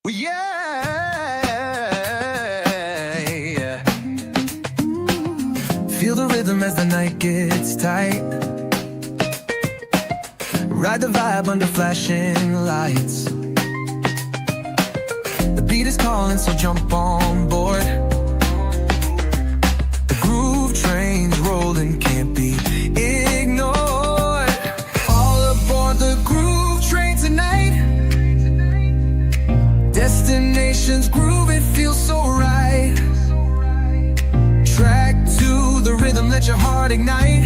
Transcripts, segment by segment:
Well, yeah. Feel the rhythm as the night gets tight. Ride the vibe under flashing lights. The beat is calling, so jump on board. The groove train's rolling, can't be ignored. All aboard the groove train tonight. Destination's groove, it feels so right. Track to the rhythm, let your heart ignite.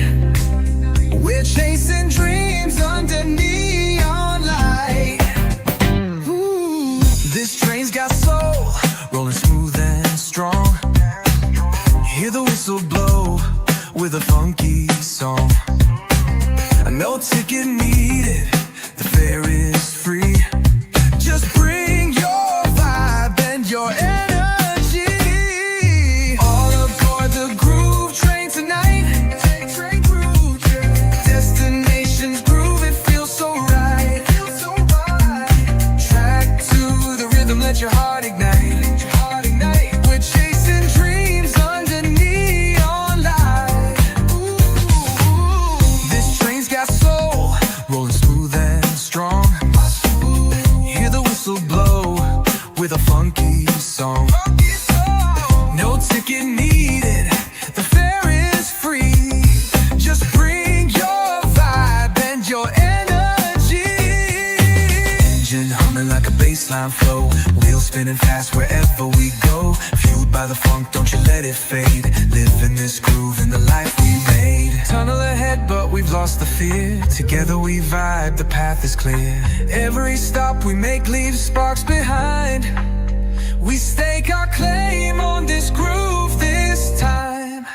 We're chasing dreams under neon light. Ooh, this train's got soul, rolling smooth and strong. Hear the whistle blow with a funky song. No ticket needed, the fare is free. Just bring your vibe and your energy. All aboard the groove train tonight. Destination's groove, it feels so right. Track to the rhythm, let your heart ignite. We're chasing dreams under neon light. Ooh, this train's got soul, rolling smooth and strong. Hear the whistle blow with a funky song. No ticket needed, the fare is free. Just bring your vibe and your energy. Engine humming like a bassline flow, wheels spinning fast wherever we go. Fueled by the funk, don't you let it fade. Live in this groove, in the life we made. Tunnel ahead, but we've lost the fear. Together we vibe, the path is clear. Every stop we make leaves sparks behind. We stake our claim on this groove this time.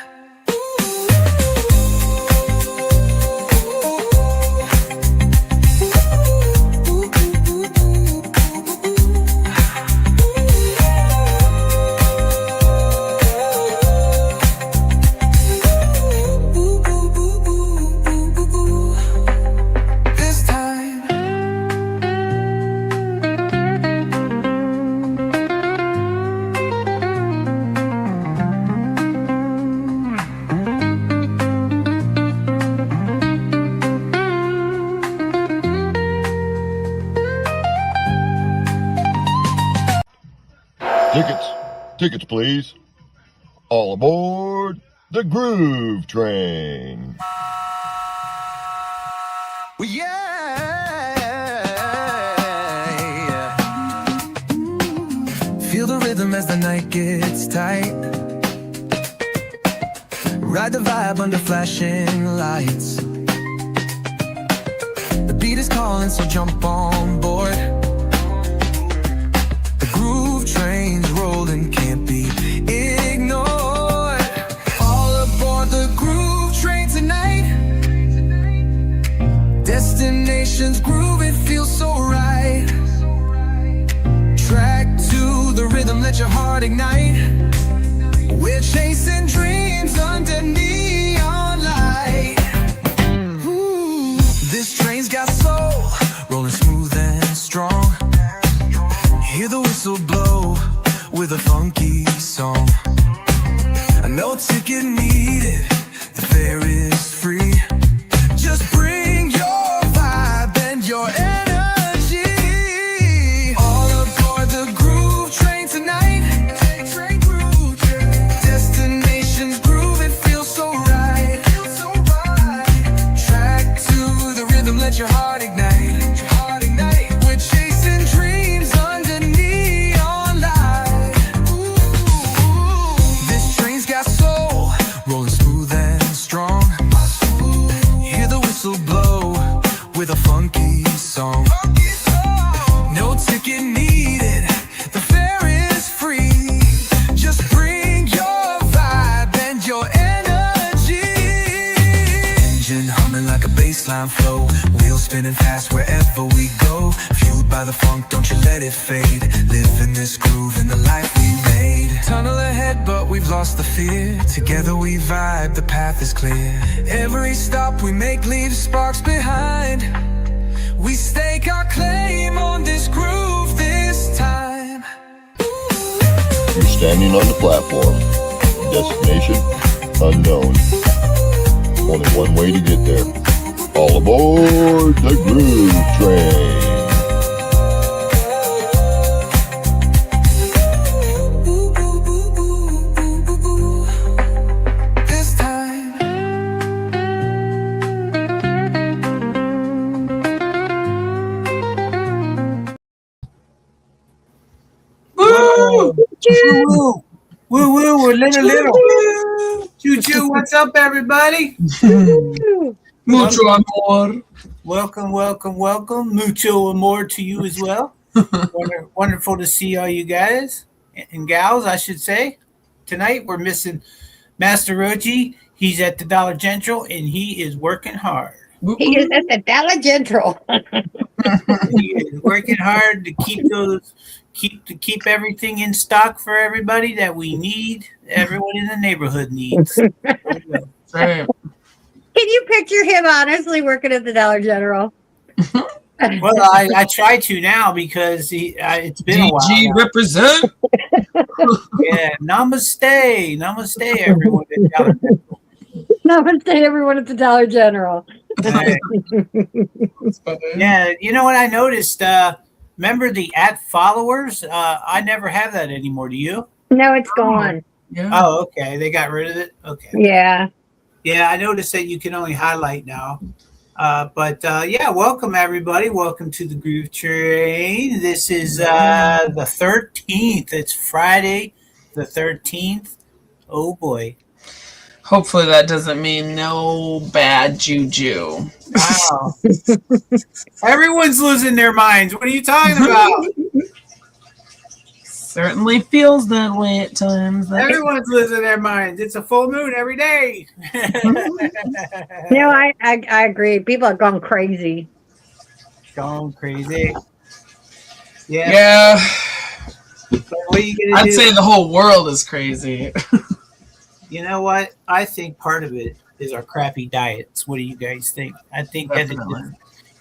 Tickets, please. All aboard the Groove Train. Well, yeah. Feel the rhythm as the night gets tight. Ride the vibe under flashing lights. The beat is calling, so jump on board. The groove train's rolling, can't be ignored. All aboard the groove train tonight. Destination's groove, it feels so right. Track to the rhythm, let your heart ignite. We're chasing dreams under neon light. Ooh, this train's got soul, rolling smooth and strong. Hear the whistle blow with a funky song. No ticket needed, the fare is free. Just bring your vibe and your energy. All aboard the groove train tonight. Destination's groove, it feels so right. Track to the rhythm, let your heart ignite. We're chasing dreams under neon light. Ooh, this train's got soul, rolling smooth and strong. Hear the whistle blow with a funky song. No ticket needed, the fare is free. Just bring your vibe and your energy. Engine humming like a bassline flow, wheels spinning fast wherever we go. Fueled by the funk, don't you let it fade. Live in this groove, in the life we made. Tunnel ahead, but we've lost the fear. Together we vibe, the path is clear. Every stop we make leaves sparks behind. We stake our claim on this groove this time. standing on the platform. Destination unknown. Only one way to get there. All aboard the Grooe Train. This time. Woo! Woo! Woo woo! We're little. Choo choo! What's up, everybody? Mucho amor. Welcome, welcome, welcome. Mucho amor to you as well. Wonderful to see all you guys and gals, I should say. Tonight we're missing Master Roji. He's at the Dollar General and he is working hard. He is at the Dollar General. He is working hard to keep everything in stock for everybody that we need. Everyone in the neighborhood needs. Same. Can you picture him honestly working at the Dollar General? Well, I try to now because it's been a while. DG now. represent. Yeah, namaste, everyone. At Dollar General. Namaste, everyone at the Dollar General. Yeah, you know what I noticed? Remember the @followers? I never have that anymore. Do you? No, it's gone. Yeah. Oh, okay. They got rid of it. Okay. Yeah. Yeah, I noticed that you can only highlight now. But yeah, welcome everybody. Welcome to the Grooe Train. This is the 13th. It's Friday, the 13th. Oh boy. Hopefully that doesn't mean no bad juju. Wow. Everyone's losing their minds. What are you talking about? Certainly feels that way at times. Everyone's losing their minds. It's a full moon every day. No, I agree. People are going crazy. Going crazy. Yeah. Yeah. What are you gonna I'd do? say the whole world is crazy. You know what? I think part of it is our crappy diets. What do you guys think? I think that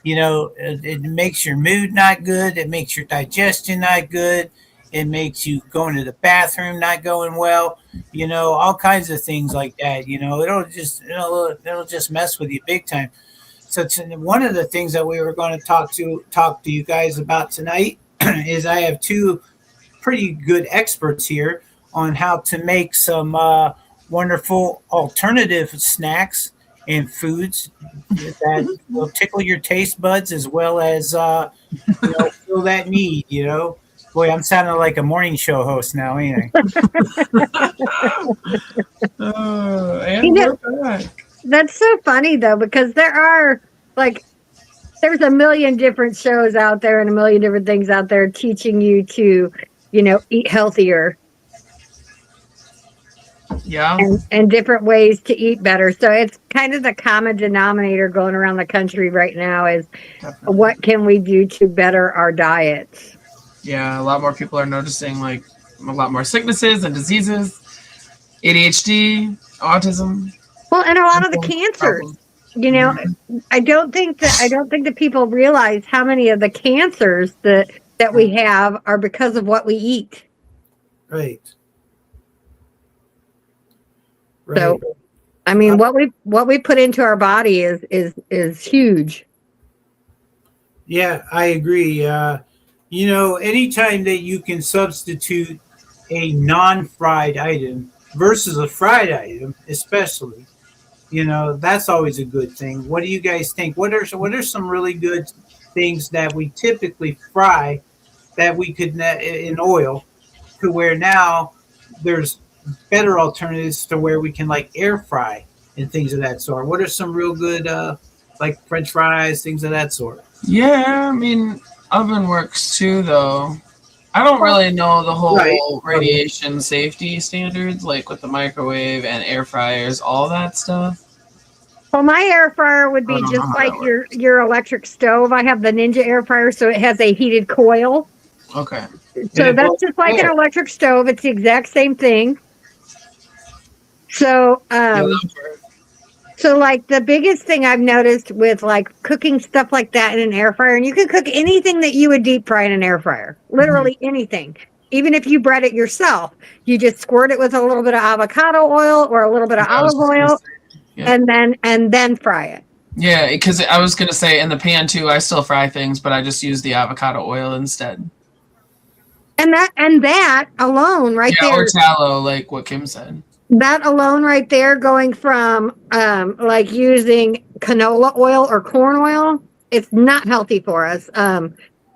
it makes your mood not good. It makes your digestion not good. It makes you going to the bathroom not going well. You know, all kinds of things like that. You know, it'll just mess with you big time. So one of the things that we were going to talk to you guys about tonight is I have two pretty good experts here on how to make some wonderful alternative snacks and foods that will tickle your taste buds as well as fill that need. You know. Boy, I'm sounding like a morning show host now, ain't I? We're back. That's so funny though, because there's a million different shows out there and a million different things out there teaching you to, eat healthier. Yeah. And different ways to eat better. So it's kind of the common denominator going around the country right now is Definitely. What can we do to better our diets? Yeah, a lot more people are noticing like a lot more sicknesses and diseases, ADHD, autism. Well, and a lot of the cancers. I don't think that people realize how many of the cancers that we have are because of what we eat. Right. So, I mean, what we put into our body is huge. Yeah, I agree. Anytime that you can substitute a non-fried item versus a fried item, especially, that's always a good thing. What do you guys think? What are some really good things that we typically fry that we could in oil to where now there's better alternatives to where we can like air fry and things of that sort? What are some real good like French fries, things of that sort? Yeah, I mean, oven works too, though. I don't really know the whole radiation safety standards, like with the microwave and air fryers, all that stuff. Well, my air fryer would be just like your electric stove. I have the Ninja air fryer, so it has a heated coil. Okay. So that's just like an electric stove. It's the exact same thing. So, So like the biggest thing I've noticed with like cooking stuff like that in an air fryer, and you can cook anything that you would deep fry in an air fryer, literally anything. even if you bread it yourself, you just squirt it with a little bit of avocado oil or a little bit of I was olive just gonna oil, say, yeah. and then fry it. Yeah, because I was gonna say in the pan too. I still fry things, but I just use the avocado oil instead. And that alone right Yeah, or there, tallow, like what Kim said. that alone right there, going from like using canola oil or corn oil, it's not healthy for us.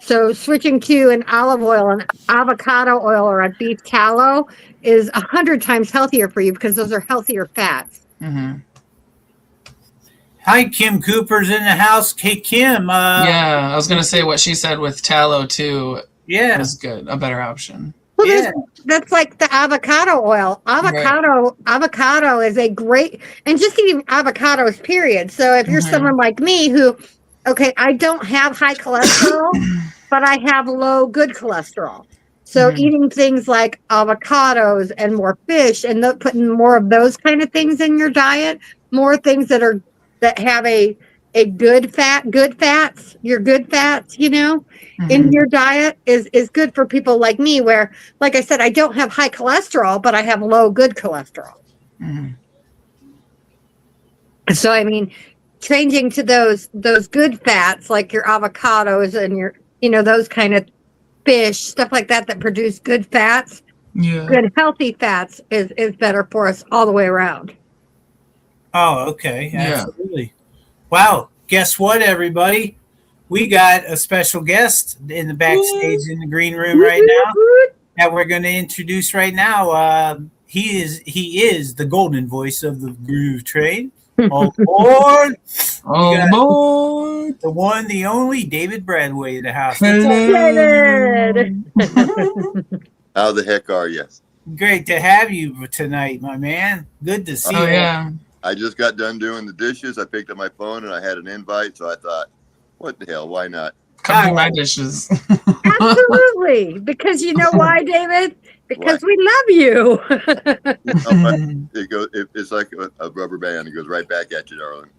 So switching to an olive oil and avocado oil or a beef tallow is 100 times healthier for you because those are healthier fats. Mm-hmm. Hi, Kim Cooper's in the house. Hey, Kim. Yeah, I was gonna say what she said with tallow too Yeah. is good, a better option. Well, Yeah. that's like the avocado oil. Avocado is a great, and just eating avocados, period. So if you're someone like me who, okay, I don't have high cholesterol, but I have low good cholesterol. So eating things like avocados and more fish and putting more of those kind of things in your diet, more things that have a good fats, your good fats, in your diet is good for people like me, where, like I said, I don't have high cholesterol, but I have low good cholesterol. So, I mean, changing to those good fats, like your avocados and your, those kind of fish, stuff like that produce good fats, good healthy fats is better for us all the way around. Oh, okay. Yeah. Absolutely. Wow. Guess what, everybody? We got a special guest in the backstage in the green room right now that we're going to introduce right now. He is the golden voice of the Groove Train. All aboard! All aboard! The one, the only David Bradway in the house. How the heck are you? Great to have you tonight, my man. Good to see you. Oh yeah. I just got done doing the dishes. I picked up my phone and I had an invite, so I thought, what the hell? Why not? Come do my dishes. Absolutely. Because you know why, David? Because we love you. It's like a rubber band. It goes right back at you, darling.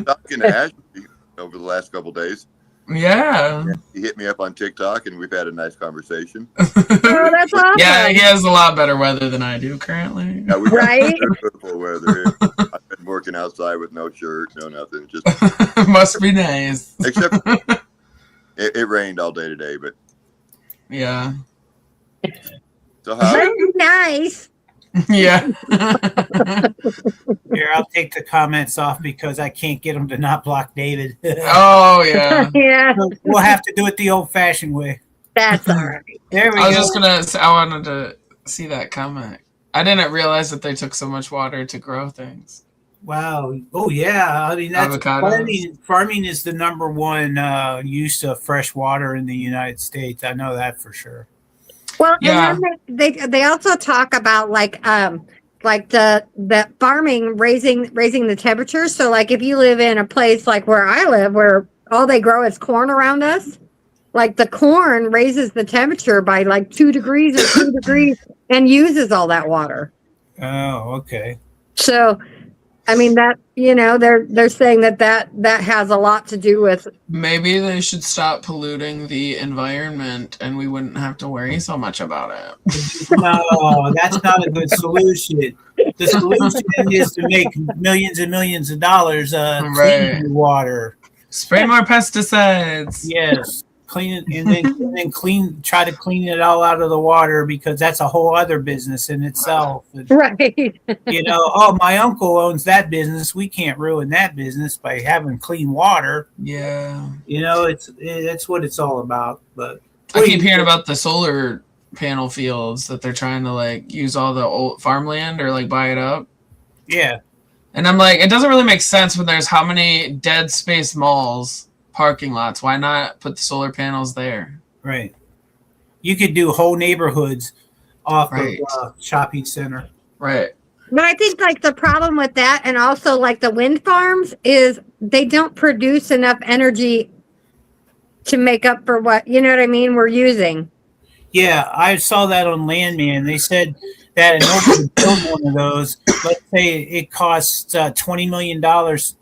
Talking to Ashley over the last couple of days. Yeah. He hit me up on TikTok, and we've had a nice conversation. Oh, that's awesome. Yeah, he has a lot better weather than I do currently. Yeah, we got Right? beautiful weather here. I've been working outside with no shirt, no nothing. Just Must be nice. except it rained all day today, but yeah. So how? Must be nice. Yeah. Here, I'll take the comments off because I can't get them to not block David. Oh yeah. Yeah, We'll have to do it the old-fashioned way. that's all right. There we I was go. just gonna say, I wanted to see that comment. I didn't realize that they took so much water to grow things. Wow. Oh, yeah. I mean, that's Avocados. farming is the number one use of fresh water in the United States. I know that for sure. Well, Yeah. and then they also talk about like the farming raising the temperature. So like if you live in a place like where I live, where all they grow is corn around us, like the corn raises the temperature by like 2 degrees or 2 degrees and uses all that water. Oh, okay. So, I mean that they're saying that has a lot to do with. Maybe they should stop polluting the environment and we wouldn't have to worry so much about it. No, that's not a good solution. The solution is to make millions and millions of dollars cleaning the water. Spray more pesticides. Yes. Clean it and then try to clean it all out of the water, because that's a whole other business in itself. Right. Oh, my uncle owns that business. We can't ruin that business by having clean water. Yeah. It's what it's all about. But I keep hearing about the solar panel fields that they're trying to like use all the old farmland or like buy it up. Yeah. And I'm like, it doesn't really make sense when there's how many dead space malls, parking lots. Why not put the solar panels there? Right. You could do whole neighborhoods off Right. of shopping center. Right. But I think like the problem with that, and also like the wind farms, is they don't produce enough energy to make up for what, we're using. Yeah, I saw that on Landman. They said that in order to build one of those, let's say it costs $20 million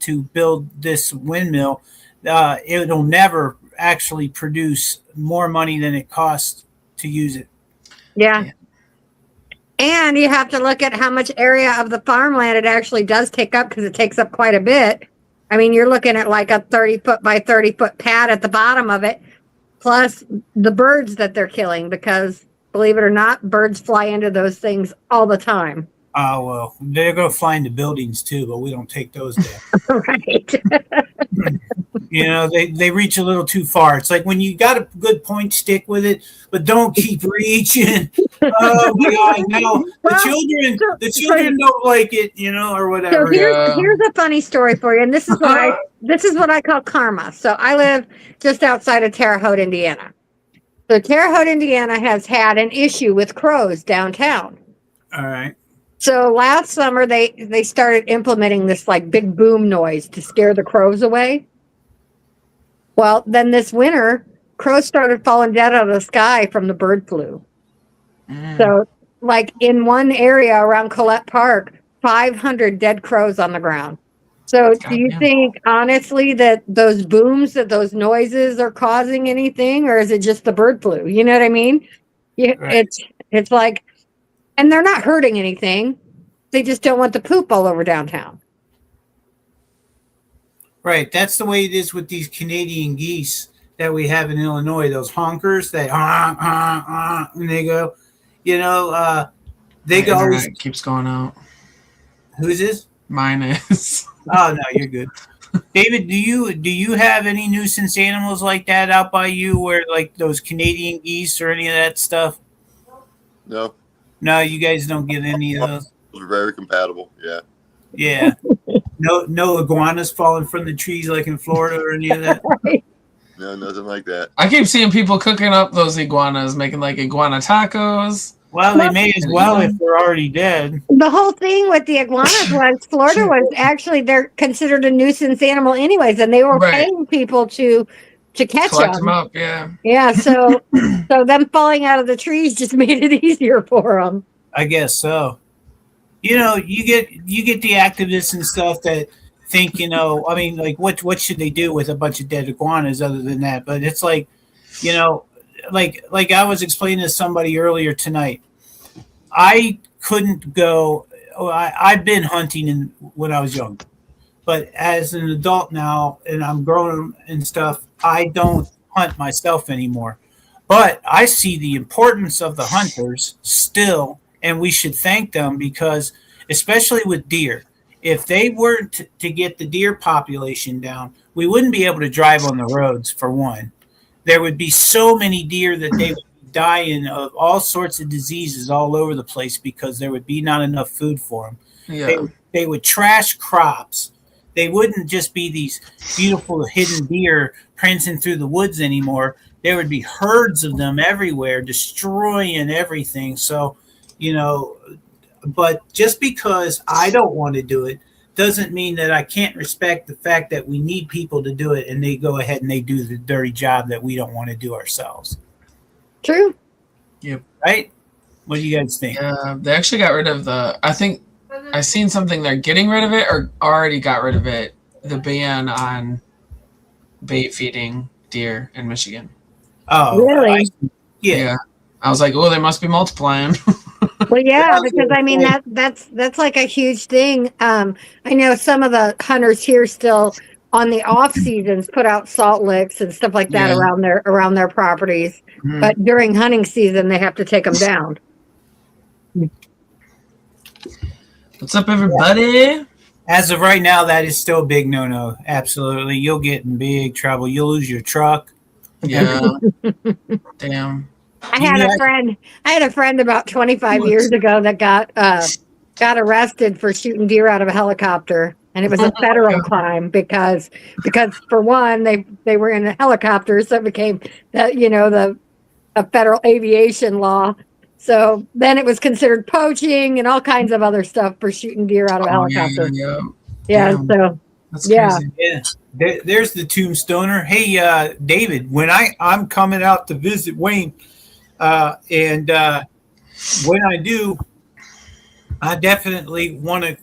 to build this windmill, it'll never actually produce more money than it costs to use it. Yeah. Yeah. And you have to look at how much area of the farmland it actually does take up, because it takes up quite a bit. I mean, you're looking at like a 30-foot by 30-foot pad at the bottom of it, plus the birds that they're killing, because believe it or not, birds fly into those things all the time. Oh, well, they're going to fly into buildings too, but we don't take those down. Right. You know, they reach a little too far. It's like when you got a good point, stick with it, but don't keep reaching. Oh my God! Now the children don't like it, you know, or whatever. So here's a funny story for you, and this is what I call karma. So I live just outside of Terre Haute, Indiana. So Terre Haute, Indiana has had an issue with crows downtown. All right. So last summer they started implementing this like big boom noise to scare the crows away. Well, then this winter, crows started falling dead out of the sky from the bird flu. So, like in one area around Collette Park, 500 dead crows on the ground. So, do you think honestly that those booms, that those noises are causing anything, or is it just the bird flu? You know what I mean? Right. It's like, and they're not hurting anything. They just don't want the poop all over downtown. Right. That's the way it is with these Canadian geese that we have in Illinois. Those honkers that and they go, you know, they go. Always keeps going out. Who's this? Mine is. Oh no, you're good. David, do you have any nuisance animals like that out by you, where like those Canadian geese or any of that stuff? No. No, you guys don't get any of those. Those are very compatible. Yeah. Yeah. No iguanas falling from the trees like in Florida or any of that. No, nothing like that. I keep seeing people cooking up those iguanas, making like iguana tacos. Well, they may as well if they're already dead. The whole thing with the iguanas was Florida was actually, they're considered a nuisance animal anyways, and they were paying people to catch Collect them. them up, yeah. Yeah, so them falling out of the trees just made it easier for them. I guess so. You know, you get the activists and stuff that think, you know, I mean, like what should they do with a bunch of dead iguanas other than that? But it's like, you know, like I was explaining to somebody earlier tonight. I couldn't go. I've been hunting when I was young, but as an adult now, and I'm grown and stuff, I don't hunt myself anymore. But I see the importance of the hunters still, and we should thank them, because especially with deer, if they weren't to get the deer population down, we wouldn't be able to drive on the roads, for one. There would be so many deer that they would be dying of all sorts of diseases all over the place, because there would be not enough food for them. Yeah. They would trash crops. They wouldn't just be these beautiful hidden deer prancing through the woods anymore. There would be herds of them everywhere, destroying everything. So, you know, but just because I don't want to do it doesn't mean that I can't respect the fact that we need people to do it, and they go ahead and they do the dirty job that we don't want to do ourselves. True. Yep. Right? What do you guys think? Yeah, they actually got rid of I think I seen something they're getting rid of it or already got rid of it. The ban on bait feeding deer in Michigan. Oh, really? Yeah. I was like, oh, they must be multiplying. Well, yeah, because I mean that's like a huge thing. I know some of the hunters here still on the off seasons put out salt licks and stuff like that around their properties, but during hunting season they have to take them down. What's up, everybody? As of right now, that is still a big no-no. Absolutely, you'll get in big trouble. You'll lose your truck. Yeah. Damn. I had a friend about 25 years ago that got arrested for shooting deer out of a helicopter, and it was a federal crime because for one they were in a helicopter, so it became a federal aviation law. So then it was considered poaching and all kinds of other stuff for shooting deer out of a helicopter. Yeah. So that's crazy. Yeah. There's the tombstoner. Hey, David, when I'm coming out to visit Wayne. And when I do, I definitely want to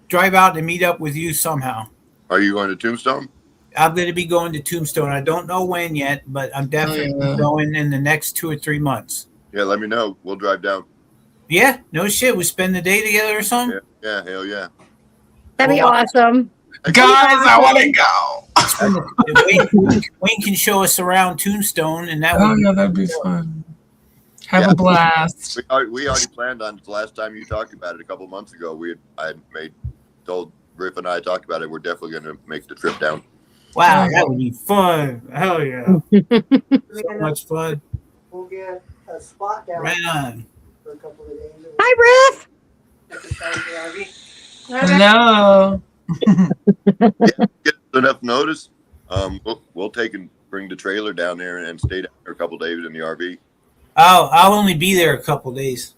drive out and meet up with you somehow. Are you going to Tombstone? I'm going to be going to Tombstone. I don't know when yet, but I'm definitely going in the next 2 or 3 months. Yeah, let me know. We'll drive down. Yeah, no shit. We spend the day together or something. Yeah, hell yeah. That'd be awesome. Guys, I want to go. Wayne can show us around Tombstone, and that Oh would yeah, that'd be fun. Have a blast. We already planned on the last time you talked about it a couple months ago. Told Griff and I talked about it. We're definitely going to make the trip down. wow, that would be fun. Hell yeah, so much fun. We'll get a spot down Right on. for a couple of days. Hi, Riff. Exercise the RV. Hello. Get enough notice. We'll take and bring the trailer down there and stay down there a couple days in the RV. I'll only be there a couple days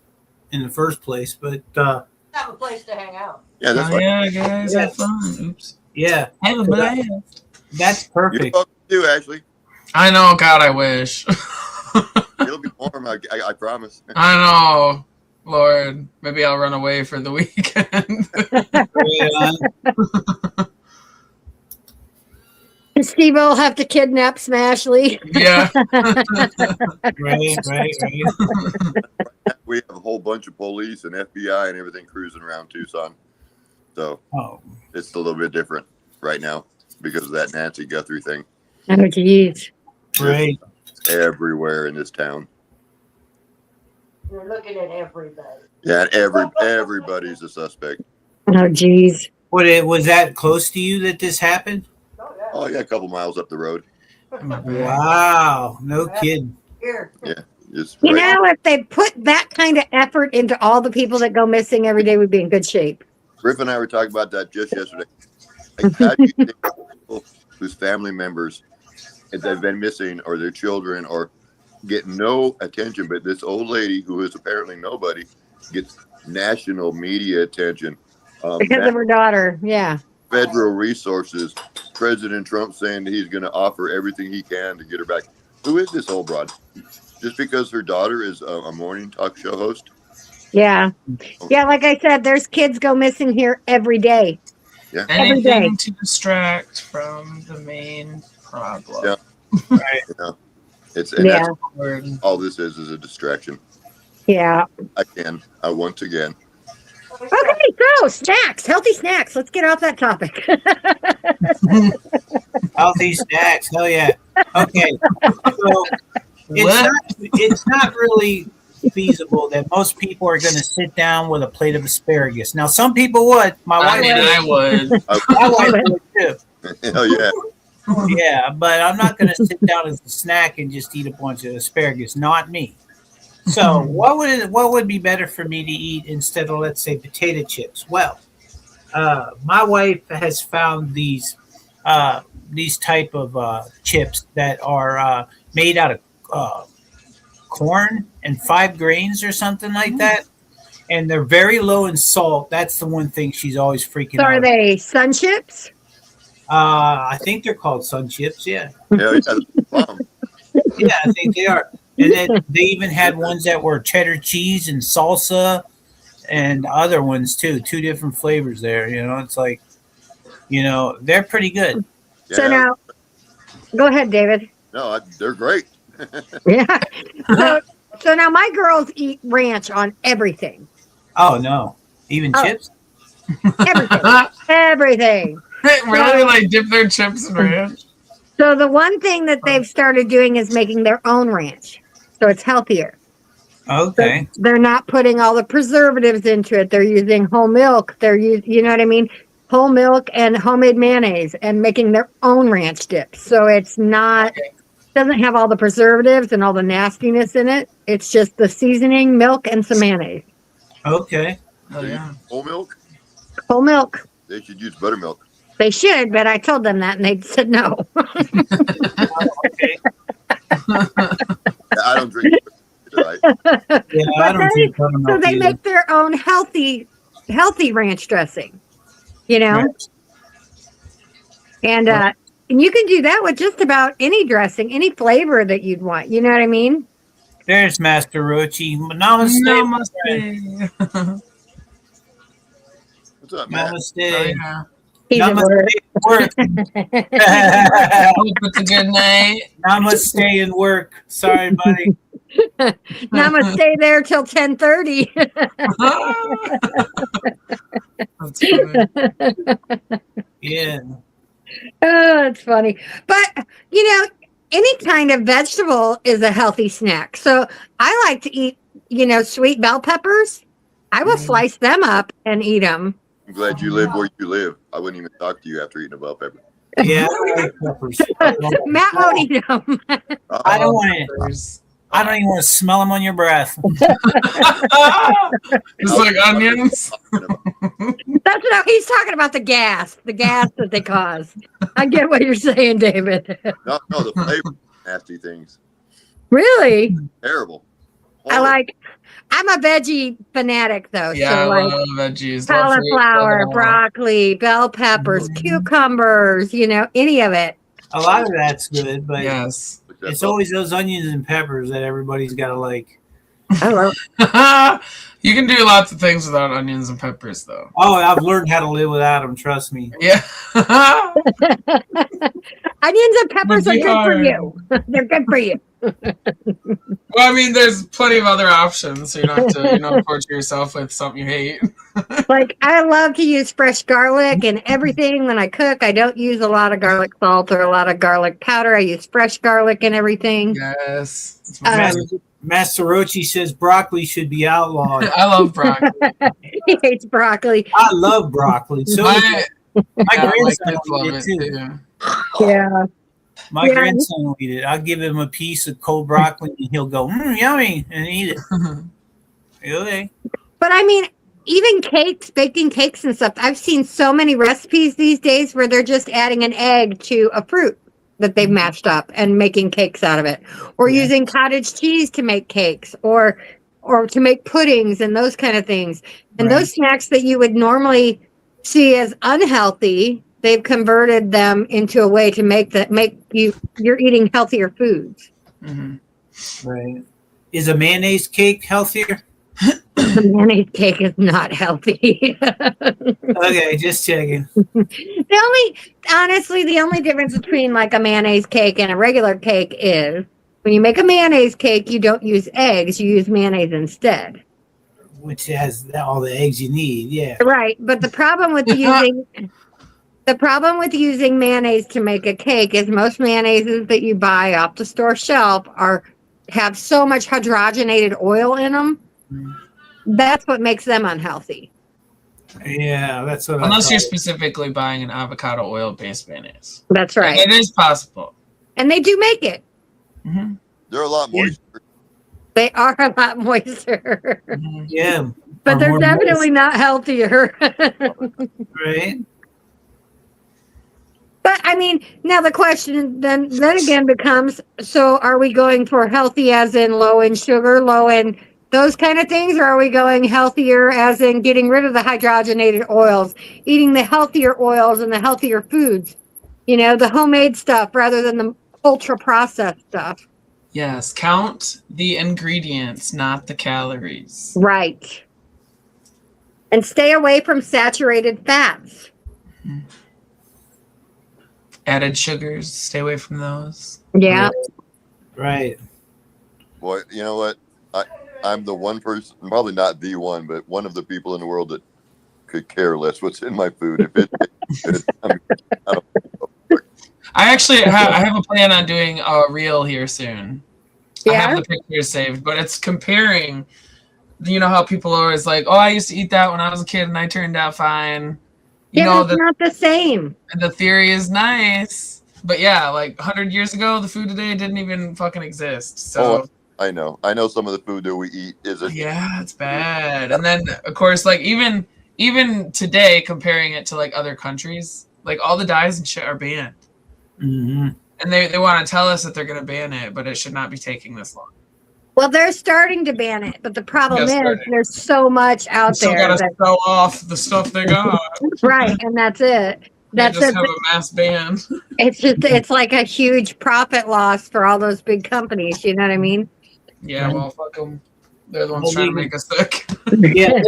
in the first place, but Have a place to hang out. Yeah, that's fine. Yeah, guys, have fun. Oops. yeah, Have a blast. that's You're perfect. welcome to, Ashley. I know, God, I wish. It'll be warm. I promise. I know, Lord. Maybe I'll run away for the weekend. Steve will have to kidnap Smashley. Yeah. right. We have a whole bunch of police and FBI and everything cruising around Tucson. So Oh, it's a little bit different right now because of that Nancy Guthrie thing. Oh, geez. right. It's everywhere in this town. You're looking at everybody. Yeah, everybody's a suspect. Oh, geez. Was that close to you that this happened? Oh, yeah. Oh, yeah, a couple miles up the road. Wow, no kidding. Here. It's You right. know, if they put that kind of effort into all the people that go missing every day, we'd be in good shape. Griff and I were talking about that just yesterday. Like, how do you think people whose family members that have been missing or their children or get no attention, but this old lady who is apparently nobody gets national media attention, Because of her daughter. Yeah. federal resources, President Trump saying that he's going to offer everything he can to get her back. Who is this old broad? Just because her daughter is a morning talk show host? Yeah. Yeah. Like I said, there's kids go missing here every day. Yeah. Every day. Anything to distract from the main problem. Yeah. Right. You know, that's Lord. all this is a distraction. Yeah. Once again. Okay. So snacks, healthy snacks. Let's get off that topic. Healthy snacks. Hell yeah. Okay. So it's not really feasible that most people are going to sit down with a plate of asparagus. Now, some people would. I would. My wife would too. Oh, yeah. Yeah, but I'm not going to sit down as a snack and just eat a bunch of asparagus. Not me. So, what would be better for me to eat instead of, let's say, potato chips? Well, my wife has found these type of chips that are made out of corn and 5 grains or something like that, and they're very low in salt. That's the one thing she's always freaking So out. are they sun chips? I think they're called sun chips. Yeah. Yeah, bomb. Yeah, I think they are. And then they even had ones that were cheddar cheese and salsa and other ones too. 2 different flavors there. It's like, they're pretty good. Yeah. So now, go ahead, David. No, they're great. Yeah. So now my girls eat ranch on everything. Oh, no. Even chips? Everything. Everything. Really, like dip their chips in ranch? So the one thing that they've started doing is making their own ranch. So it's healthier. Okay. They're not putting all the preservatives into it. They're using whole milk. You know what I mean? Whole milk and homemade mayonnaise and making their own ranch dips. So it's not, doesn't have all the preservatives and all the nastiness in it. It's just the seasoning, milk, and some mayonnaise. Okay. Oh, yeah. Whole milk? Whole milk. They should use buttermilk. They should, but I told them that and they said no. Okay. I don't drink right? Yeah, I don't think So buttermilk they either. make their own healthy ranch dressing, Right. And you can do that with just about any dressing, any flavor that you'd want. You know what I mean? There's Master Rochi. Namaste. Namaste. What's up, man? Oh, Namaste. yeah. He's at work. Work. Hope it's a good night. Namaste and work. Sorry, buddy. Now I'm gonna stay there till 10:30. That's funny. Yeah. Oh, it's funny. But any kind of vegetable is a healthy snack. So I like to eat, sweet bell peppers. I will slice them up and eat them. I'm glad you live where you live. I wouldn't even talk to you after eating a bell pepper. Yeah, I like peppers. Matt won't eat them. I don't want to. I don't even want to smell them on your breath. Just like onions. That's no, he's talking about the gas that they cause. I get what you're saying, David. No, the flavor nasty things. Really? Terrible. I'm a veggie fanatic though. Yeah, so I like love veggies. cauliflower, Love fruit, broccoli, bell peppers, cucumbers, any of it. A lot of that's good, but yes. it's always those onions and peppers that everybody's got to like. I love You can do lots of things without onions and peppers, though. Oh, I've learned how to live without them. Trust me. Yeah. onions and peppers are good for you. They're good for you. Well, I mean, there's plenty of other options, so you don't have to, torture yourself with something you hate. Like, I love to use fresh garlic and everything when I cook. I don't use a lot of garlic salt or a lot of garlic powder. I use fresh garlic and everything. Yes. Master Rochi says broccoli should be outlawed. I love broccoli. He hates broccoli. I love broccoli. So my grandson will eat it too. Yeah. My grandson will eat it. I'll give him a piece of cold broccoli and he'll go, yummy, and eat it. Okay. But I mean, even cakes, baking cakes and stuff, I've seen so many recipes these days where they're just adding an egg to a fruit that they've mashed up and making cakes out of it, or using cottage cheese to make cakes, or to make puddings and those kind of things. And those snacks that you would normally see as unhealthy, they've converted them into a way to you're eating healthier foods. Mm-hmm. Right. Is a mayonnaise cake healthier? The mayonnaise cake is not healthy. Okay, just checking. The only difference between like a mayonnaise cake and a regular cake is when you make a mayonnaise cake, you don't use eggs, you use mayonnaise instead. Which has all the eggs you need, yeah. Right, but the problem with using mayonnaise to make a cake is most mayonnaises that you buy off the store shelf have so much hydrogenated oil in them. That's what makes them unhealthy. Yeah, that's what Unless you're specifically buying an avocado oil-based mayonnaise. That's right. And it is possible. And they do make it. Mm-hmm. They're a lot moister. They are a lot moister. Mm-hmm. Yeah. But they're definitely not healthier. Right. But I mean, now the question then again becomes, so are we going for healthy as in low in sugar, low in those kind of things, or are we going healthier as in getting rid of the hydrogenated oils, eating the healthier oils and the healthier foods, the homemade stuff rather than the ultra processed stuff? Yes, count the ingredients, not the calories. Right. And stay away from saturated fats. Mm-hmm. Added sugars, stay away from those. Yeah. Right. Boy, you know what? I'm the one person, probably not the one, but one of the people in the world that could care less what's in my food. If it's I don't know. I actually I have a plan on doing a reel here soon. Yeah? I have the pictures saved, but it's comparing. You know how people are always like, "Oh, I used to eat that when I was a kid, and I turned out fine." It's not the same. The theory is nice, but yeah, like 100 years ago, the food today didn't even fucking exist. So I know some of the food that we eat isn't. Yeah, it's bad. And then of course, like even today, comparing it to like other countries, like all the dyes and shit are banned. Mm-hmm. And they want to tell us that they're going to ban it, but it should not be taking this long. Well, they're starting to ban it, but the problem is there's so much out Still there. Got to sell off the stuff they got. Right, and that's it. That's just it. have a mass ban. It's like a huge profit loss for all those big companies. You know what I mean? Yeah, well, fuck them. They're the ones trying to make us sick. Yeah.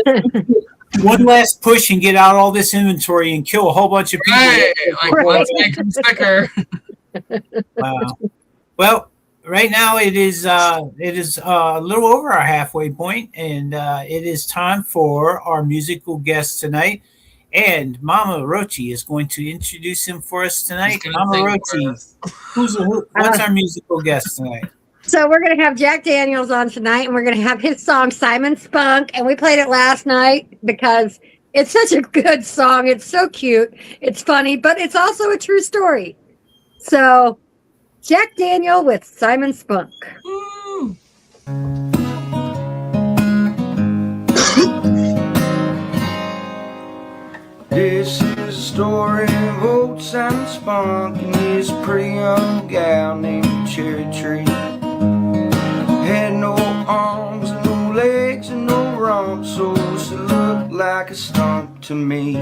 One last push and get out all this inventory and kill a whole bunch of people. Right, like let's make them sicker. Wow. Well, right now it is a little over our halfway point, and it is time for our musical guest tonight. And Mama Rochi is going to introduce him for us tonight. He's gonna Mama sing for Rochi, us. what's our musical guest tonight? So we're going to have Jack Daniels on tonight, and we're going to have his song Simon Spunk, and we played it last night because it's such a good song. It's so cute. It's funny, but it's also a true story. So Jack Daniel with Simon Spunk. Woo. This is a story of old Simon Spunk and his pretty young gal named Cherry Tree. Had no arms and no legs and no rump, so she looked like a stump to me.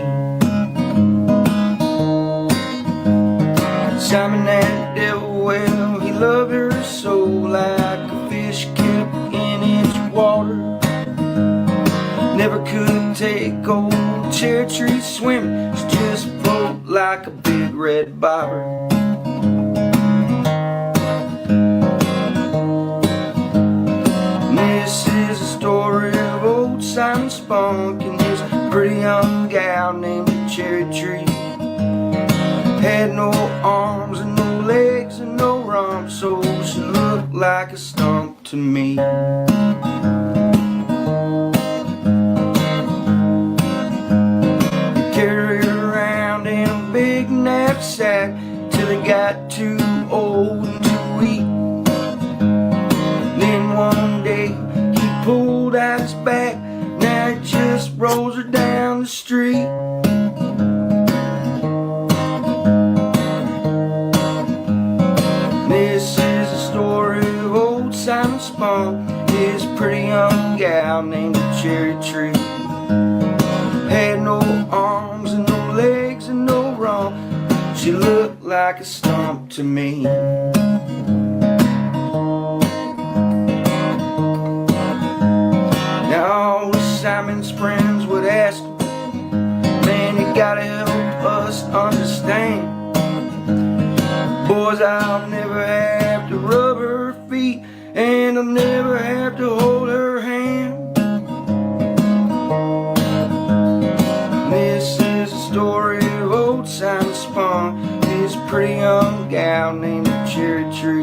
Simon that devil, well, he loved her so, like a fish kept in its water. Never could take old Cherry Tree swimming, she just float like a big red bobber. And this is a story of old Simon Spunk and his pretty young gal named Cherry Tree. Had no arms and no legs and no rump, so she looked like a stump to me. Carried her around in a big knapsack till he got too old and too weak. Then one day he pulled out his back, now he just rolls her down the street. This is a story of old Simon Spunk, his pretty young gal named Cherry Tree. Had no arms and no legs and no rump, she looked like a stump to me. Now all of Simon's friends would ask him, man, you gotta help us understand. Boys, I'll never have to rub her feet, and I'll never have to hold her hand. This is a story of old Simon Spunk, his pretty young gal named Cherry Tree.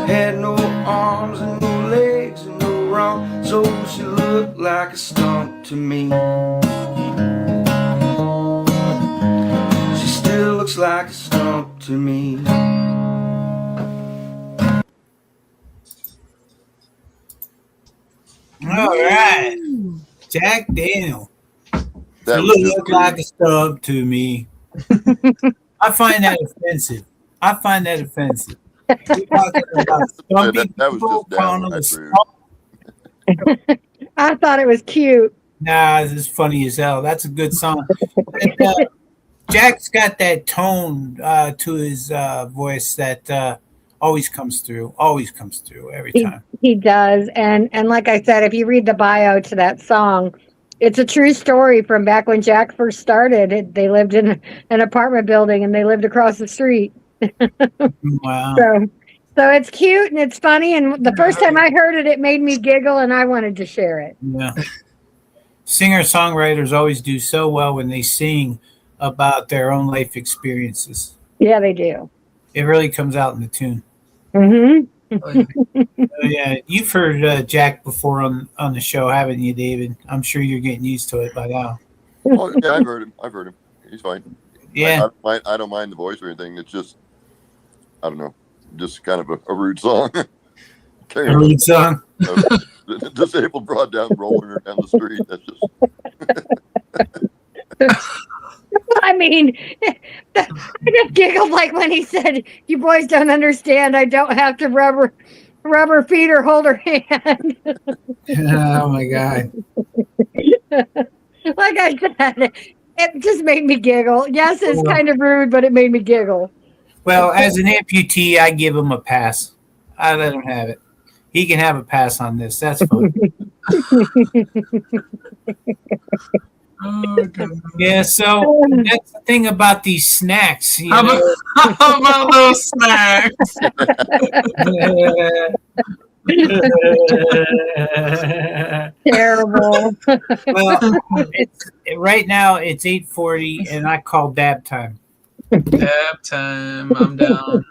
Had no arms and no legs and no rump, so she looked like a stump to me. She still looks like a stump to me. All right, Jack Daniel. That You was just look like a stump to me. I find that offensive. You're talking about stumpy that was people, just calling them a downright rude. stump. I thought it was cute. Nah, this is funny as hell. That's a good song. And, Jack's got that tone to his voice that always comes through every time. He does. And like I said, if you read the bio to that song, it's a true story from back when Jack first started. They lived in an apartment building and they lived across the street. Wow. So it's cute and it's funny. And the first time I heard it, it made me giggle and I wanted to share it. Yeah. Singer-songwriters always do so well when they sing about their own life experiences. Yeah, they do. It really comes out in the tune. Mm-hmm. Yeah, you've heard Jack before on the show, haven't you, David? I'm sure you're getting used to it by now. Oh, yeah, I've heard him. He's fine. Yeah. I don't mind the voice or anything. It's just, I don't know, just kind of a rude song. Carrying A rude song. a disabled broad down, rolling her down the street. That's just. I mean, I just giggled like when he said, "You boys don't understand. I don't have to rub her feet or hold her hand." Oh my God. Like I said, it just made me giggle. Yes, it's kind of rude, but it made me giggle. Well, as an amputee, I give him a pass. I let him have it. He can have a pass on this. That's fine. Oh, goodness. Yeah, so that's the thing about these snacks. You How know? about, how about those snacks? Terrible. Well, right now it's 8:40, and I call dab time. Dab time. I'm down.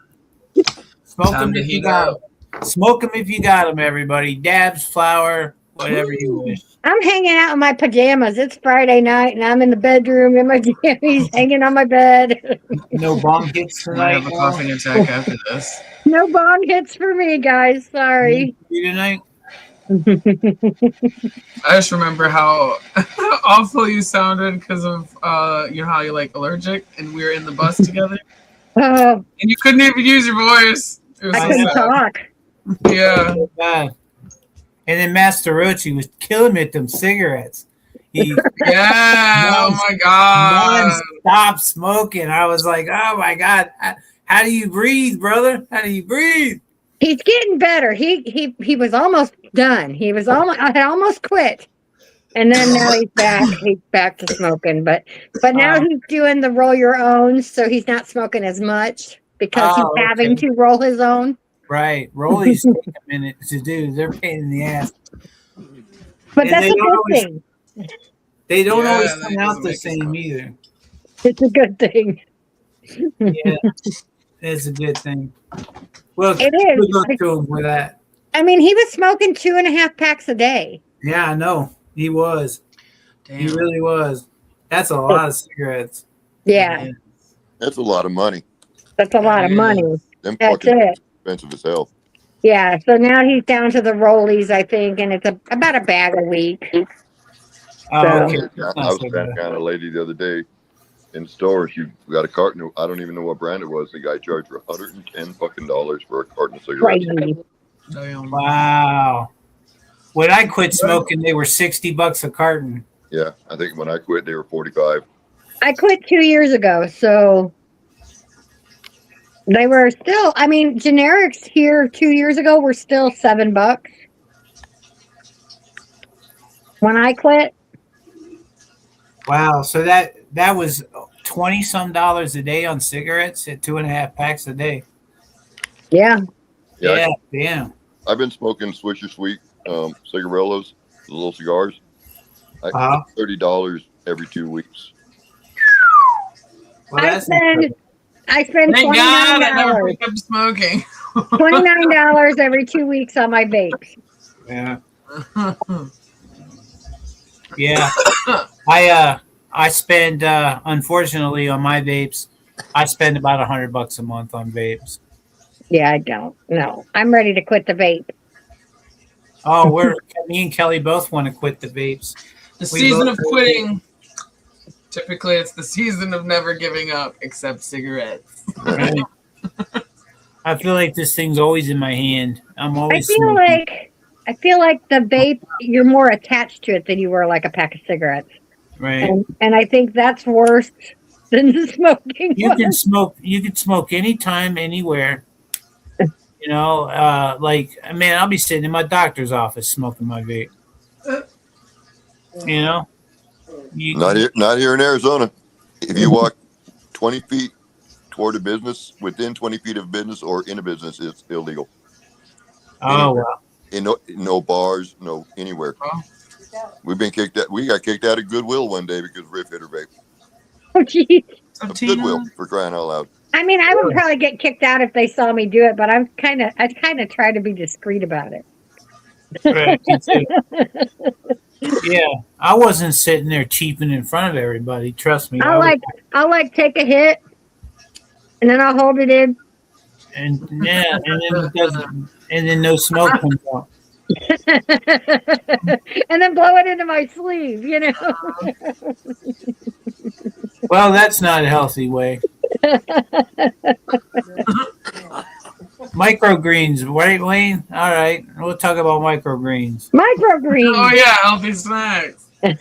Smoke Time them to if you heat got up. them. Smoke them if you got them, everybody. Dabs, flour, whatever you wish. I'm hanging out in my pajamas. It's Friday night, and I'm in the bedroom in my jammies, hanging on my bed. No bong hits I might tonight. have a coughing attack after this. No bong hits for me, guys. Sorry. You tonight? I just remember how awful you sounded because of you know how you're like allergic, and we were in the bus together, Oh, and you couldn't even use your voice. It was I so couldn't sad. talk. Yeah. Oh, God. And then Master Rochi was killing me with them cigarettes. He Yeah. Oh my god. non-stop smoking. I was like, oh my God. How do you breathe, brother? How do you breathe? He's getting better. He was almost done. He was almost I had almost quit. And then now he's back. He's back to smoking. But now he's doing the roll your own, so he's not smoking as much because he's having to roll his own. Right. Rollies take a minute to do. They're a pain in the ass. But And that's they a don't good always- thing. They don't Yeah, always that come out doesn't the make it same fun. either. It's a good thing. Yeah. It's a good thing. Well, It is. good luck to him with that. I mean, he was smoking 2.5 packs a day. Yeah, I know. He was. He Damn. really was. That's a lot of cigarettes. Yeah, That's a lot of money. that's a lot of money. Them That's fucking it. expensive as hell. Yeah, so now he's down to the rollies, I think, and it's about a bag a week. Oh, So- okay. I was standing down a lady the other day in the store. She got a carton. I don't even know what brand it was. The guy charged her $110 fucking for a carton of cigarettes. Crazy. Damn. Wow. When I quit smoking, they were $60 a carton. Yeah, I think when I quit, they were 45. I quit 2 years ago, so they were still. I mean, generics here 2 years ago were still $7 when I quit. Wow. So that was 20 some dollars a day on cigarettes at 2.5 packs a day. Yeah, Yeah. Damn. I've been smoking Swisher Sweet cigarillos, the little cigars. Uh-huh. $30 every 2 weeks. Well, I that's spend Thank God I never $29. picked up smoking. $29 every 2 weeks on my vapes. yeah. Yeah. I spend unfortunately on my vapes, I spend about $100 a month on vapes. Yeah, I don't. No, I'm ready to quit the vape. Oh, me and Kelly both want to quit the vapes. The We season both- of quitting. Typically, it's the season of never giving up, except cigarettes. Right? I feel like this thing's always in my hand. I'm I always feel smoking. like the vape, you're more attached to it than you were like a pack of cigarettes. Right. And I think that's worse than the smoking. You can smoke anytime, anywhere. You know, I'll be sitting in my doctor's office smoking my vape. You know? Not here in Arizona. If you walk 20 feet toward a business, within 20 feet of business or in a business, it's illegal. Oh, well. In no bars, no anywhere. Oh. We've been kicked out. We got kicked out of Goodwill one day because Riff hit her vape. Oh, geez. Of Goodwill, for crying out loud. I mean, I would probably get kicked out if they saw me do it, but I kind of try to be discreet about it. Right, me too. Yeah, I wasn't sitting there cheaping in front of everybody. Trust me. I'll take a hit, and then I'll hold it in. And then it doesn't, and then no smoke comes out. And then blow it into my sleeve, you know. Well, that's not a healthy way. Microgreens, right, Wayne? All right, we'll talk about microgreens. Microgreens. Oh yeah, healthy snacks. I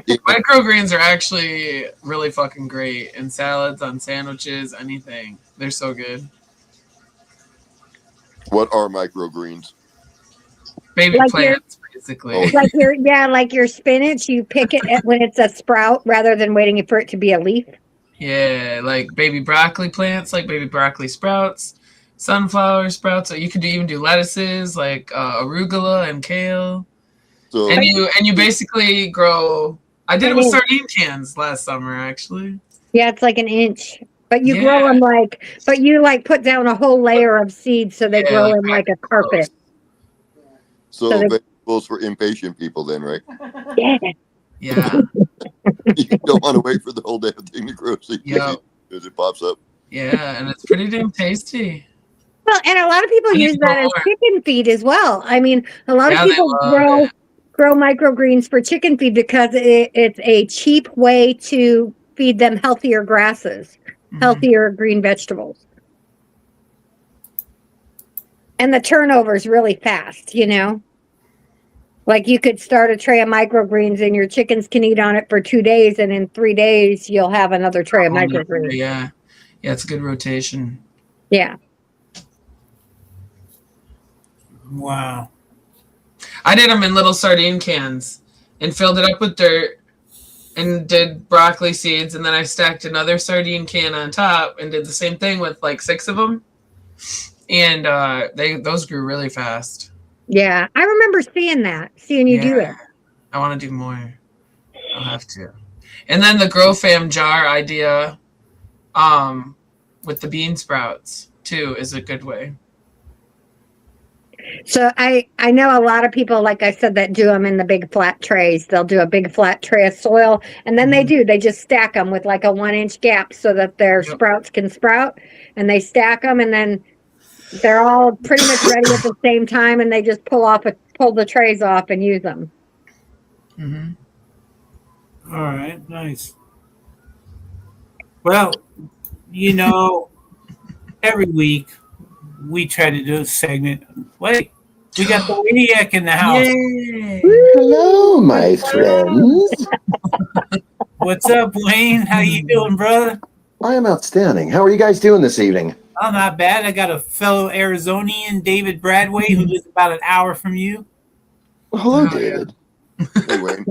keep- Microgreens are actually really fucking great in salads, on sandwiches, anything. They're so good. What are microgreens? Baby Like plants, basically. Like your spinach, you pick it when it's a sprout rather than waiting for it to be a leaf. Yeah, like baby broccoli plants, like baby broccoli sprouts, sunflower sprouts. Or you could even do lettuces like arugula and kale. So And you basically grow. I did it with An inch. sardine cans last summer, actually. Yeah, it's like an inch. But you grow Yeah. them but you like put down a whole layer of seeds so they Yeah, grow like in like a carpet. so they- vegetables for impatient people then, right? Yeah. Yeah, You don't want to wait for the whole damn thing to grow so you can yeah, see it as it pops up. yeah, and it's pretty damn tasty. Well, and a lot of people I need use to grow that as more. chicken feed as well. I mean, a lot Yeah, of they people love it. grow microgreens for chicken feed because it's a cheap way to feed them healthier grasses, Mhm. healthier green vegetables. And the turnover is really fast, you know? Like you could start a tray of microgreens and your chickens can eat on it for 2 days, and in 3 days you'll have another tray of microgreens. Yeah, yeah, it's a good rotation. Yeah. Wow. I did them in little sardine cans and filled it up with dirt and did broccoli seeds, and then I stacked another sardine can on top and did the same thing with like 6 of them. And those grew really fast. Yeah. I remember seeing you do it. I want to do more. I'll have to. And then the Grow Fam jar idea with the bean sprouts too is a good way. So I know a lot of people, like I said, that do them in the big flat trays. They'll do a big flat tray of soil, and then they just stack them with like a 1-inch gap so that their sprouts can sprout, and they stack them, and then they're all pretty much ready at the same time, and they just pull the trays off and use them. Mm-hmm. All right, nice. Well, you know, every week we try to do a segment. Wait, we got the Winiac in the house. Yay! Hello, my friends. What's up, Wayne? How you doing, brother? I am outstanding. How are you guys doing this evening? Oh, not bad. I got a fellow Arizonian, David Bradway, who lives about an hour from you. Well, hello, Oh, yeah. David. Hey, Wayne.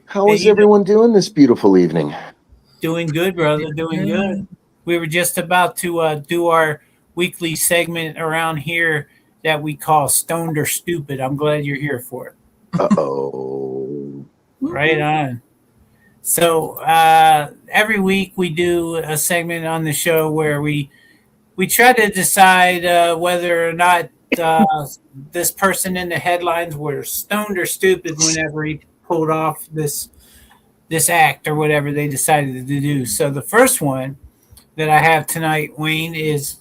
How is everyone doing this beautiful evening? Doing good, brother. Doing good. We were just about to do our weekly segment around here that we call Stoned or Stupid. I'm glad you're here for it. Uh-oh. Right on. So every week we do a segment on the show where we try to decide whether or not this person in the headlines were stoned or stupid whenever he pulled off this act or whatever they decided to do. So the first one that I have tonight, Wayne, is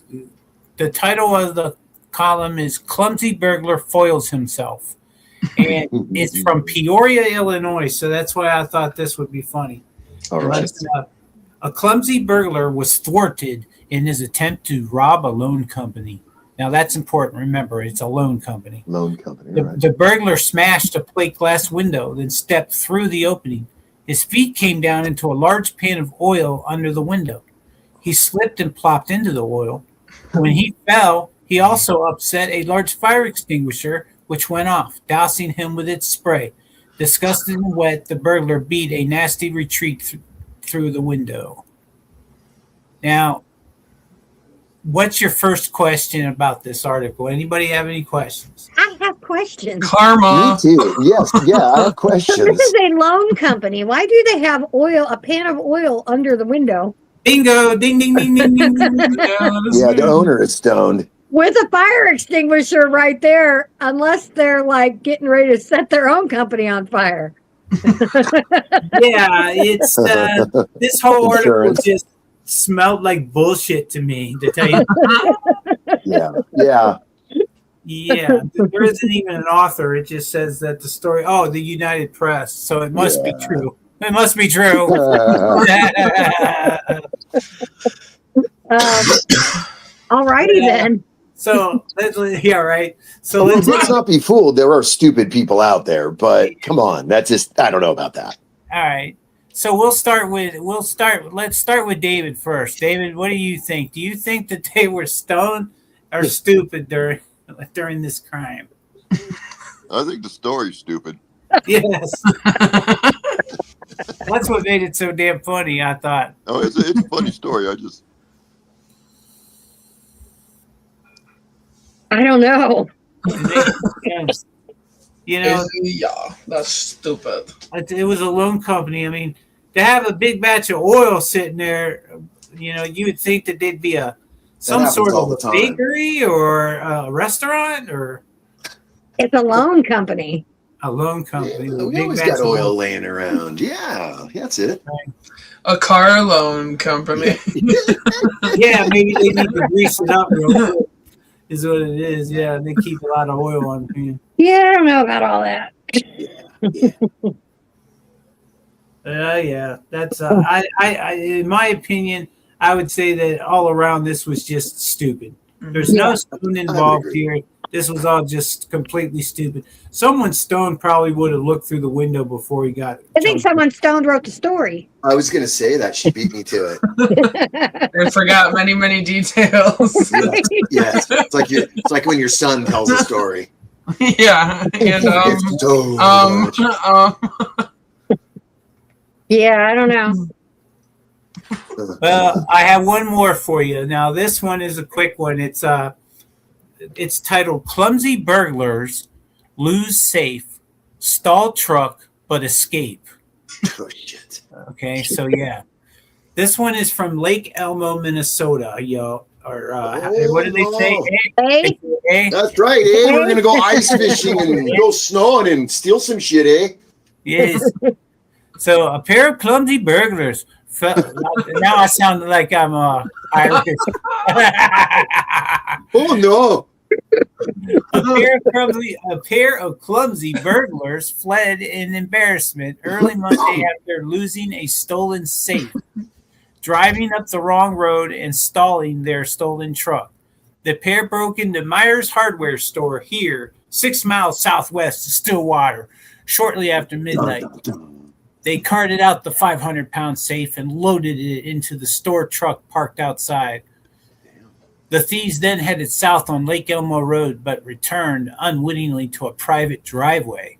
the title of the column is "Clumsy Burglar Foils Himself." And it's from Peoria, Illinois, so that's why I thought this would be funny. All right. Listen up. A clumsy burglar was thwarted in his attempt to rob a loan company. Now that's important. Remember, it's a loan company. Loan company. The, All right. the burglar smashed a plate glass window, then stepped through the opening. His feet came down into a large pan of oil under the window. He slipped and plopped into the oil. When he fell, he also upset a large fire extinguisher, which went off, dousing him with its spray. Disgusted and wet, the burglar beat a nasty retreat through the window. Now, what's your first question about this article? Anybody have any questions? I have questions. Me Karma. too. Yes. Yeah, I have questions. This is a loan company. Why do they have a pan of oil under the window Bingo! Ding, ding, ding, ding, ding, ding. Yeah, the owner is stoned. with a fire extinguisher right there? Unless they're like getting ready to set their own company on fire. Yeah, it's this whole article Insurance. just smelled like bullshit to me, to tell you. Yeah. Yeah. Yeah, there isn't even an author. It just says that the story. Oh, the United Press. So it must be Yeah. true. It must be true. Alrighty Yeah. then. So yeah, right. So Let's let's not be fooled. There are stupid people out there, but come on. That's just, I don't know about that. all right. So let's start with David first. David, what do you think? Do you think that they were stoned or stupid during during this crime. I think the story's stupid. Yes, that's what made it so damn funny. I thought. Oh, it's a funny story. I don't know. You know, Yeah, that's stupid. it was a loan company. I mean, to have a big batch of oil sitting there, you would think that they'd be some happens sort all of the a time. bakery or a restaurant or It's a loan company. a loan company. with a We big always batch got of oil laying around. Yeah, that's it. A car loan company. Yeah, maybe they need to grease it up real quick. Is what it is. Yeah, they keep a lot of oil on hand. Yeah, I don't know about all that. Yeah, that's I in my opinion, I would say that all around this was just stupid. There's no stone involved agree. here. This was all just completely stupid. Someone stoned probably would have looked through the window before he got. I think someone stoned wrote the story. I was gonna say that she beat me to it. And forgot many, many details. Yeah, it's like when your son tells a story. Yeah. And It's so much. Yeah, I don't know. Well, I have one more for you. Now, this one is a quick one. It's titled "Clumsy Burglars Lose Safe, Stall Truck but Escape." Oh, shit. Okay, so yeah, this one is from Lake Elmo, Minnesota. Or what did they say? Hey, Eh? That's right, eh? We're gonna go ice fishing and go snowing and steal some shit, eh? Yes. So a pair of clumsy burglars. Now I sound like I'm Irish. Oh no! A pair of clumsy burglars fled in embarrassment early Monday after losing a stolen safe, driving up the wrong road and stalling their stolen truck. The pair broke into Myers Hardware store here, 6 miles southwest of Stillwater, shortly after midnight. They carted out the 500-pound safe and loaded it into the store truck parked outside. The thieves then headed south on Lake Elmo Road, but returned unwittingly to a private driveway.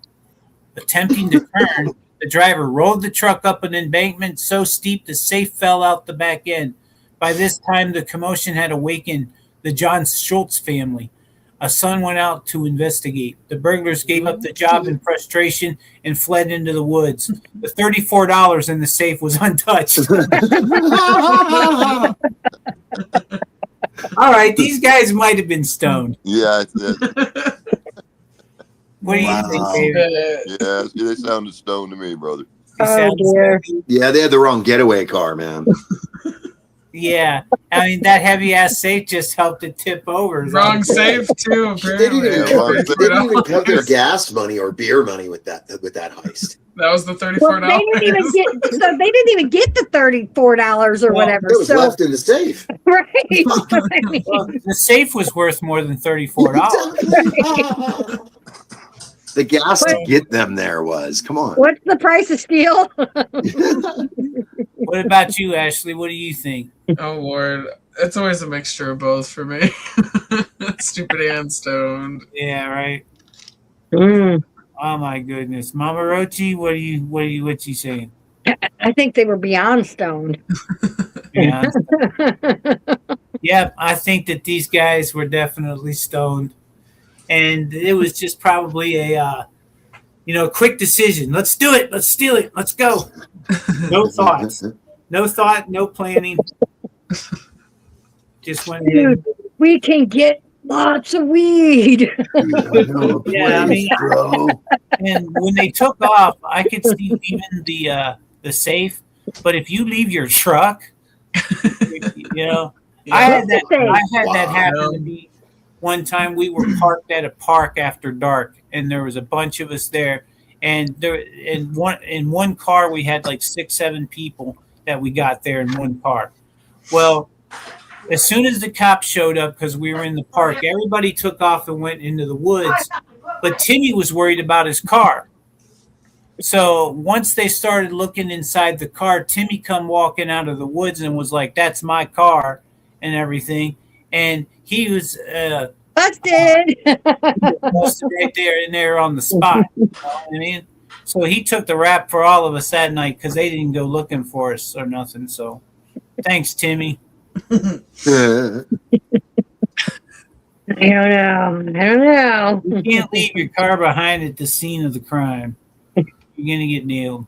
Attempting to turn, the driver rolled the truck up an embankment so steep the safe fell out the back end. By this time, the commotion had awakened the John Schultz family. A son went out to investigate. The burglars gave up the job in frustration and fled into the woods. The $34 in the safe was untouched. All right, these guys might have been stoned. Yeah, What do you think, David? yeah, they sounded stoned to me, brother. oh dear. Yeah, they had the wrong getaway car, man. Yeah, I mean that heavy ass safe just helped it tip over. Wrong safe too. They didn't even, Apparently. they didn't even have their gas money or beer money with that heist. That was the $34. Well, they didn't even get the $34 or whatever. It was So left in the safe. right. I mean, Well, the safe was worth more than $34. The gas to get them there was. Come on. what's the price of steel? What about you, Ashley? What do you think? Oh Lord, it's always a mixture of both for me. Stupid and stoned. Yeah, right. Mm, Oh my goodness, Mama Rochi, what you saying? I think they were beyond stoned. Yeah, yeah, I think that these guys were definitely stoned, and it was just probably a quick decision. Let's do it. Let's steal it. Let's go. No thoughts. No thought. No planning. Just went in. We can get lots of weed. Yeah, I mean, and when they took off, I could see leaving the safe. But if you leave your truck, I had that happen to me one time. We were parked at a park after dark, and there was a bunch of us there. And in one car we had like 6-7 people that we got there in one car. Well, as soon as the cops showed up, because we were in the park, everybody took off and went into the woods. But Timmy was worried about his car. So once they started looking inside the car, Timmy come walking out of the woods and was like, "That's my car," and everything. And he was Busted. Busted right there in there on the spot. You know what I mean? So he took the rap for all of us that night because they didn't go looking for us or nothing. So thanks, Timmy. I don't know. You can't leave your car behind at the scene of the crime. You're gonna get nailed.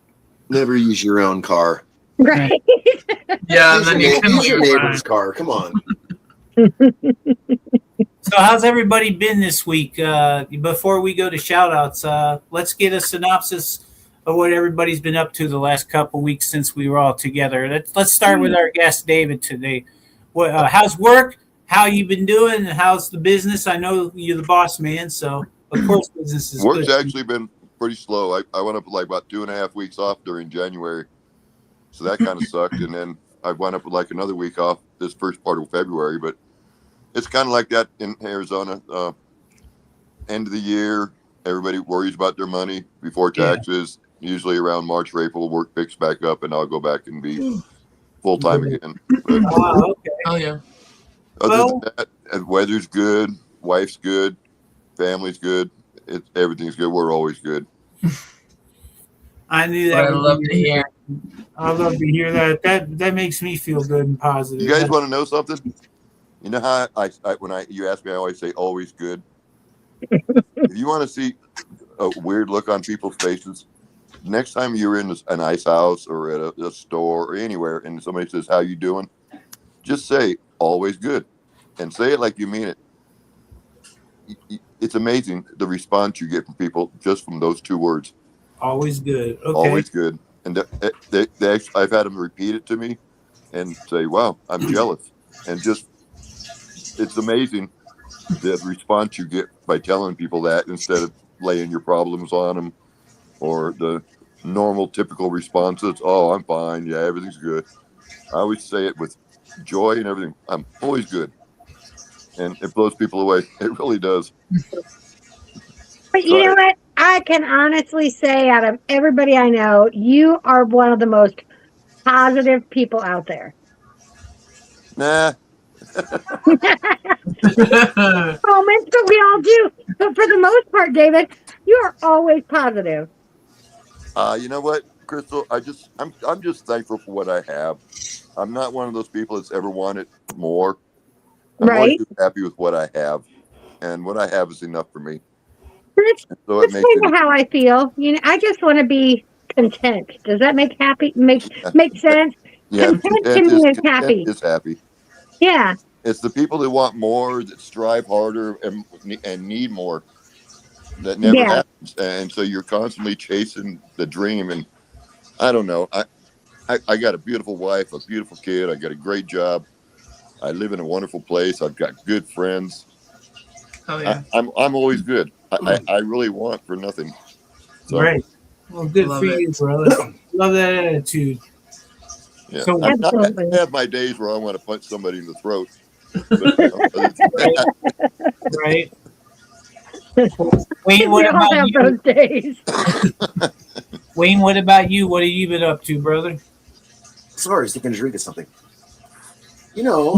Never use your own car. Right. Yeah, and then you can Use your leave neighbor's car. Come on. So how's everybody been this week? Before we go to shout outs, let's get a synopsis of what everybody's been up to the last couple weeks since we were all together. Let's start with our guest David today. How's work? How you been doing? How's the business? I know you're the boss man, so of course business is Work's good. actually been pretty slow. I went up like about 2.5 weeks off during January, so that kind of sucked. And then I went up with like another week off this first part of February. But it's kind of like that in Arizona. End of the year, everybody worries about their money before taxes. Usually around March or April, work picks back up, and I'll go back and be full time again. But Okay. Oh yeah. other than that, weather's good, wife's good, family's good. Everything's good. We're always good. I knew What that. I love to hear. I love to hear that. That makes me feel good and positive. You guys want to know something? You know how you ask me, I always say always good. If you want to see a weird look on people's faces, next time you're in an ice house or at a store or anywhere, and somebody says, "How you doing?" just say always good, and say it like you mean it. It's amazing the response you get from people just from those two words. Always good. Okay. Always good. And I've had them repeat it to me and say, "Wow, I'm jealous." And just, it's amazing the response you get by telling people that instead of laying your problems on them or the normal, typical responses. "Oh, I'm fine. Yeah, everything's good." I always say it with joy and everything. I'm always good. And it blows people away. It really does. But you know what? I can honestly say, out of everybody I know, you are one of the most positive people out there. Nah. Moments, but we all do. But for the most part, David, you are always positive. You know what, Crystal? I'm just thankful for what I have. I'm not one of those people that's ever wanted more. I'm always Right? just happy with what I have, and what I have is enough for me. That's, And so it that's makes kind of how I feel. You know, I just want to be content. Does that make sense? Yeah, Content to me is happy. is happy. Yeah. It's the people that want more, that strive harder, and need more, that never Yeah. happens. And so you're constantly chasing the dream. And I don't know. I got a beautiful wife, a beautiful kid. I got a great job. I live in a wonderful place. I've got good friends. Oh yeah. I'm always good. I really want for nothing. So, Right. Well, good Love for it. you, brother. Love that attitude. yeah. So- I Absolutely. have my days where I want to punch somebody in the throat. But, other than that, Right. We Wayne, what all about have you? those days. Wayne, what about you? What have you been up to, brother? Sorry, I was taking a drink of something. You know,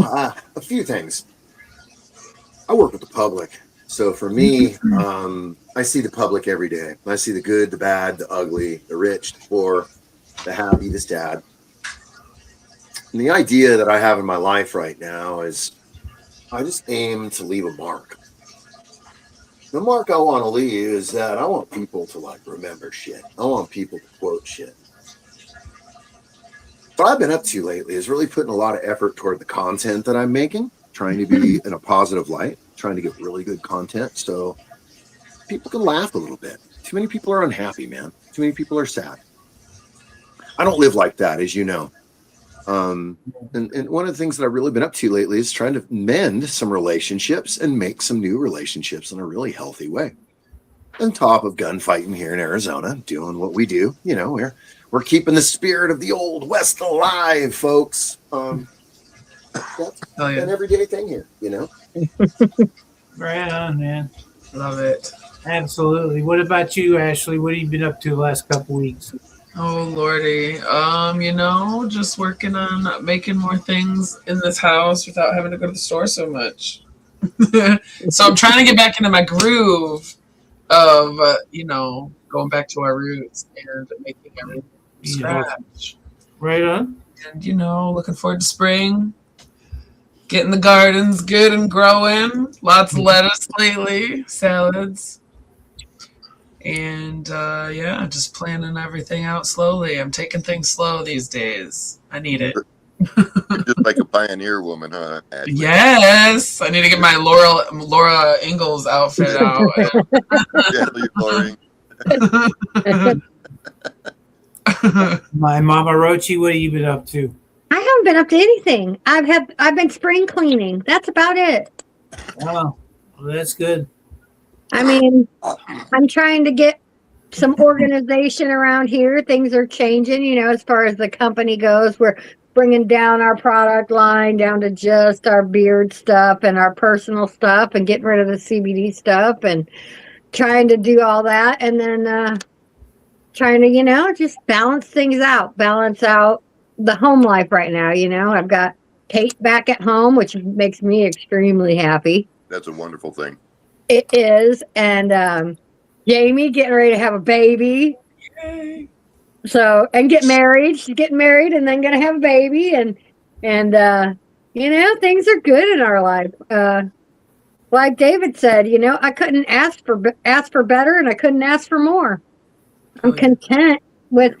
a few things. I work with the public. So for me, I see the public every day. I see the good, the bad, the ugly, the rich, the poor, the happy, the sad. And the idea that I have in my life right now is I just aim to leave a mark. The mark I want to leave is that I want people to like remember shit. I want people to quote shit. What I've been up to lately is really putting a lot of effort toward the content that I'm making, trying to be in a positive light, trying to get really good content so people can laugh a little bit. Too many people are unhappy, man. Too many people are sad. I don't live like that, as you know. And one of the things that I've really been up to lately is trying to mend some relationships and make some new relationships in a really healthy way. On top of gunfighting here in Arizona, doing what we do, you know, we're keeping the spirit of the old West alive, folks. That's an everyday thing here, you know. Right on, man. Love it. Absolutely. What about you, Ashley? What have you been up to the last couple weeks? Oh lordy. You know, just working on making more things in this house without having to go to the store so much. So I'm trying to get back into my groove of, going back to our roots and making everything from scratch. Right on. And, looking forward to spring. Getting the gardens good and growing. Lots of lettuce lately. Salads. And, just planning everything out slowly. I'm taking things slow these days. I need it. You're just like a pioneer woman, huh? Ashley? Yes. I need to get my Laura Ingalls outfit out. Yeah, you're boring. My Mama Rochi, what have you been up to? I haven't been up to anything. I've been spring cleaning. That's about it. Oh, well, that's good. I mean, I'm trying to get some organization around here. Things are changing, as far as the company goes. We're bringing down our product line down to just our beard stuff and our personal stuff and getting rid of the CBD stuff and trying to do all that. And then trying to, just balance out the home life right now. I've got Kate back at home, which makes me extremely happy. That's a wonderful thing. It is. And Jamie getting ready to have a baby. Yay. So, and get married. She's getting married and then going to have a baby. And things are good in our life. Like David said, I couldn't ask for better and I couldn't ask for more. I'm content with,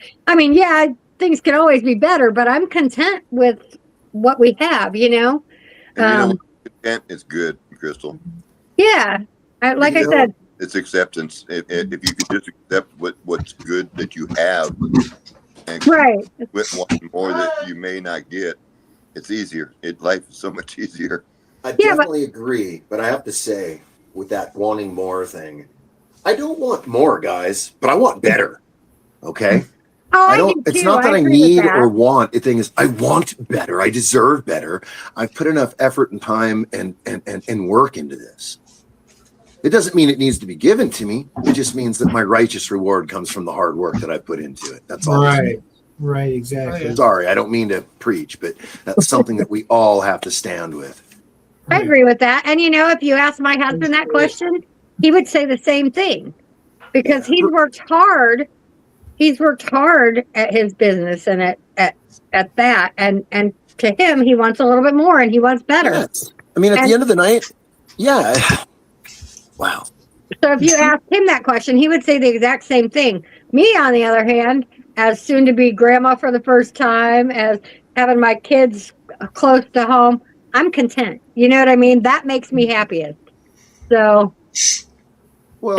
things can always be better, but I'm content with what we have, And content is good, Crystal. Yeah. I said, it's acceptance. If you could just accept what's good that you have and right. with wanting more that you may not get, it's easier. Life is so much easier. I definitely agree, but I have to say, with that wanting more thing, I don't want more, guys, but I want better. Okay? Oh, I don't. It's not that I need or want. The thing is, I want better. I deserve better. I've put enough effort and time and work into this. It doesn't mean it needs to be given to me. It just means that my righteous reward comes from the hard work that I put into it. That's all. Right, exactly. Sorry, I don't mean to preach, but that's something that we all have to stand with. I agree with that. And if you ask my husband that question, he would say the same thing because he's worked hard. He's worked hard at his business and at that. And to him, he wants a little bit more and he wants better. Yes. I mean, at the end of the night, yeah. Wow. So if you asked him that question, he would say the exact same thing. Me, on the other hand, as soon to be grandma for the first time, as having my kids close to home, I'm content. You know what I mean? That makes me happiest. So, well,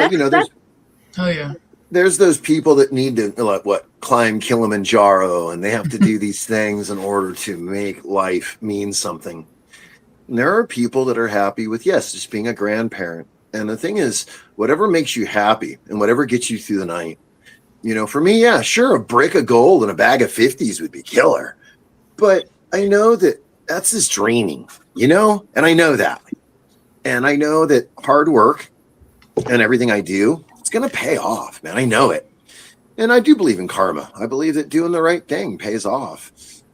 there's those people that need to climb Kilimanjaro, and they have to do these things in order to make life mean something. And there are people that are happy with just being a grandparent. And the thing is, whatever makes you happy and whatever gets you through the night, for me, sure, a brick of gold and a bag of 50s would be killer. But I know that that's just draining, and I know that. And I know that hard work and everything I do, it's going to pay off, man. I know it. And I do believe in karma. I believe that doing the right thing pays off.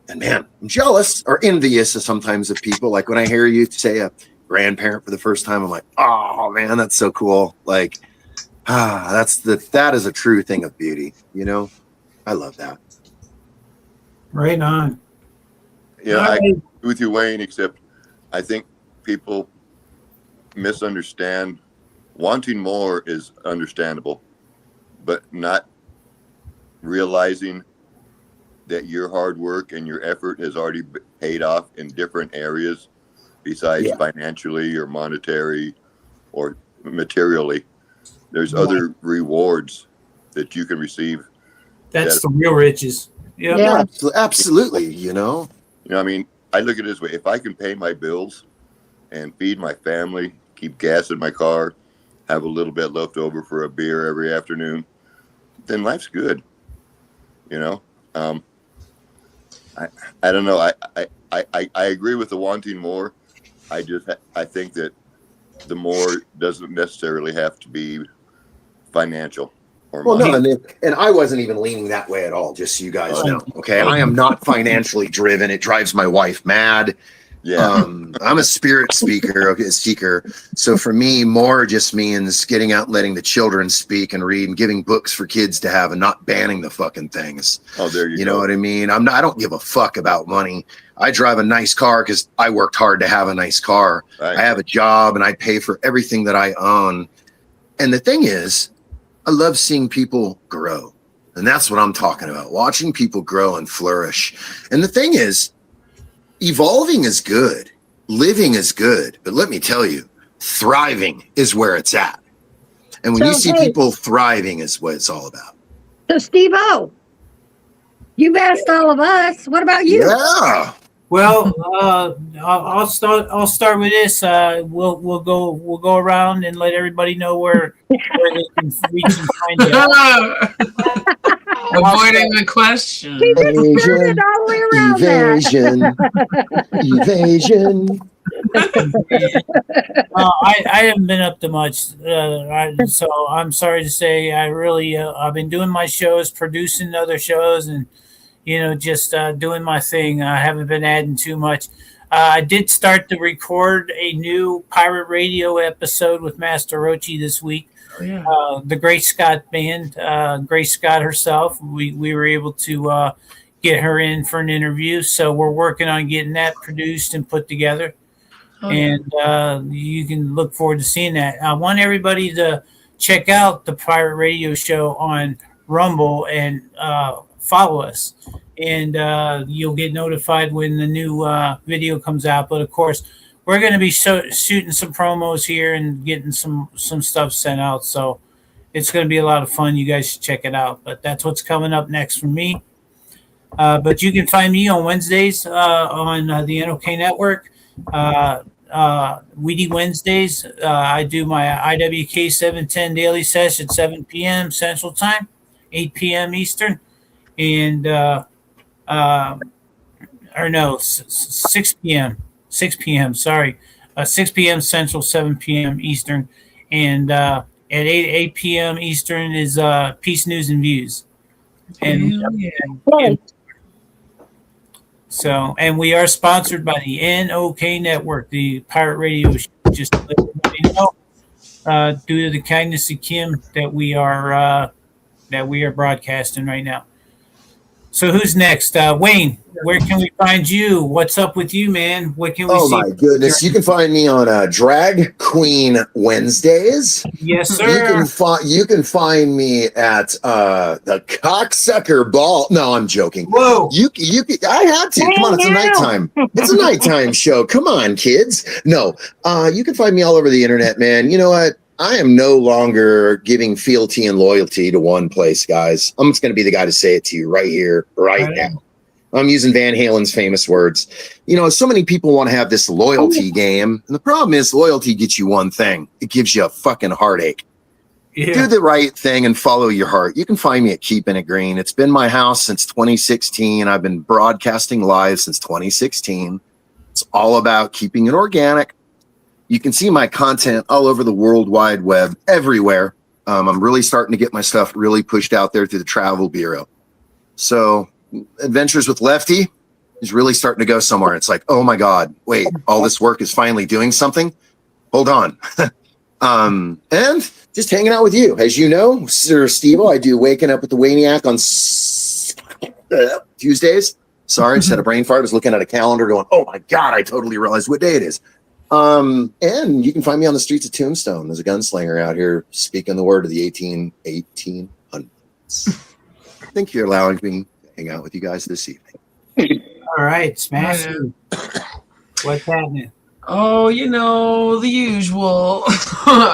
And man, I'm jealous or envious sometimes of people. Like when I hear you say a grandparent for the first time, I'm like, oh man, that's so cool. Like, that is a true thing of beauty. I love that. Right on. Yeah, I agree with you, Wayne, except I think people misunderstand. Wanting more is understandable, but not realizing that your hard work and your effort has already paid off in different areas besides financially or monetary or materially. There's other rewards that you can receive. That's the real riches. Yeah, absolutely. I mean, I look at it this way. If I can pay my bills and feed my family, keep gas in my car, have a little bit left over for a beer every afternoon, then life's good. I don't know. I agree with the wanting more. I think that the more doesn't necessarily have to be financial or money. No, and I wasn't even leaning that way at all, just so you guys know. Okay, I am not financially driven. It drives my wife mad. Yeah. I'm a spirit seeker. So for me, more just means getting out and letting the children speak and read and giving books for kids to have and not banning the fucking things. Oh, there you go. You know what I mean? I don't give a fuck about money. I drive a nice car because I worked hard to have a nice car. Right. I have a job and I pay for everything that I own. And the thing is, I love seeing people grow. And that's what I'm talking about. Watching people grow and flourish. And the thing is, evolving is good. Living is good. But let me tell you, thriving is where it's at. And when you see people thriving is what it's all about. So Steve-O, you've asked all of us. What about you? Yeah. Well, I'll start with this. We'll go around and let everybody know where they can reach and find you. Avoiding the question. He just started all the way around Evasion. I haven't been up to much, so I'm sorry to say. I've been doing my shows, producing other shows, and just doing my thing. I haven't been adding too much. I did start to record a new pirate radio episode with Master Rochi this week. Oh, yeah. The Grace Scott band, Grace Scott herself. We were able to get her in for an interview, so we're working on getting that produced and put together. Oh, And you can look forward to seeing that. I want everybody to check out the Pirate Radio Show on Rumble and follow us. And you'll get notified when the new video comes out. But, of course, we're going to be shooting some promos here and getting some stuff sent out. So it's going to be a lot of fun. You guys should check it out. But that's what's coming up next for me. But you can find me on Wednesdays on the NOK Network. Weedy Wednesdays. I do my IWK 710 daily sesh at 7 p.m. Central Time, 8 p.m. Eastern, and 6 p.m. 6 p.m. Sorry, 6 p.m. Central, 7 p.m. Eastern, and at 8 p.m. Eastern is Peace News and Views, and so, and we are sponsored by the NOK Network, the pirate radio show. Just to let everybody know, due to the kindness of Kim, that we are broadcasting right now. So, who's next? Wayne, where can we find you? What's up with you, man? What can we see? Oh my goodness! You can find me on Drag Queen Wednesdays. Yes, sir. You can find me at the Cocksucker Ball. No, I'm joking. Whoa! You I had to. Come on, it's a nighttime. It's a nighttime show. Come on, kids. No, you can find me all over the internet, man. You know what? I am no longer giving fealty and loyalty to one place, guys. I'm just going to be the guy to say it to you right here, right now. I'm using Van Halen's famous words. So many people want to have this loyalty game. And the problem is loyalty gets you one thing. It gives you a fucking heartache. Yeah. Do the right thing and follow your heart. You can find me at Keeping It Green. It's been my house since 2016. I've been broadcasting live since 2016. It's all about keeping it organic. You can see my content all over the World Wide Web, everywhere. I'm really starting to get my stuff really pushed out there through the Travel Bureau. So Adventures with Lefty is really starting to go somewhere. It's like, oh my God, wait, all this work is finally doing something? Hold on. And just hanging out with you. As you know, Sir Steve-O, I do Waking Up with the Waniac on Tuesdays. Sorry, I just had a brain fart. I was looking at a calendar going, oh my God, I totally realized what day it is. And you can find me on the streets of Tombstone. There's a gunslinger out here speaking the word of the 1800s. Thank you for allowing me to hang out with you guys this evening. All right, smash it. What's happening? Oh, the usual.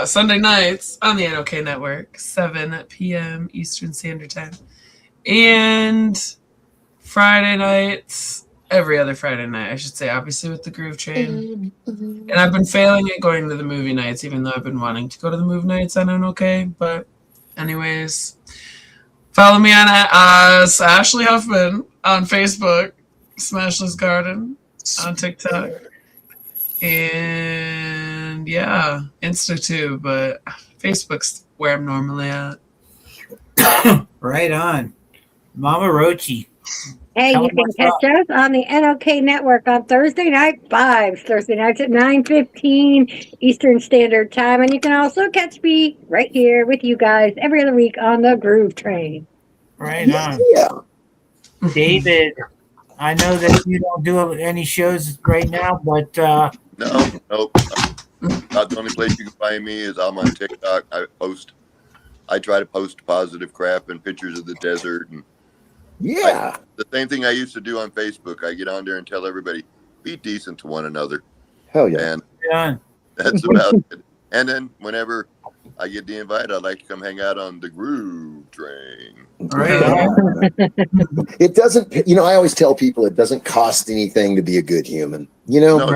Sunday nights on the NOK Network, 7 p.m. Eastern Standard Time. And Friday nights, every other Friday night, I should say, obviously with the Groove Train. And I've been failing at going to the movie nights, even though I've been wanting to go to the movie nights on NOK. But anyways, follow me on Ashley Huffman on Facebook, Smashless Garden on TikTok. And yeah, Insta too, but Facebook's where I'm normally at. Right on. Mama Rochi. Hey, Tell you them can what's catch us on the NOK Network on Thursday night vibes. Thursday nights at 9:15 Eastern Standard Time. And you can also catch me right here with you guys every other week on the Groove Train. Right on. Yeah. David, I know that you don't do any shows right now, but No, nope. About the only place you can find me is I'm on TikTok. I try to post positive crap and pictures of the desert and Yeah. the same thing I used to do on Facebook. I get on there and tell everybody, be decent to one another. Hell yeah. And done. that's about it. And then whenever I get the invite, I'd like to come hang out on the Grooe train. Right on. It doesn't, I always tell people it doesn't cost anything to be a good human, No,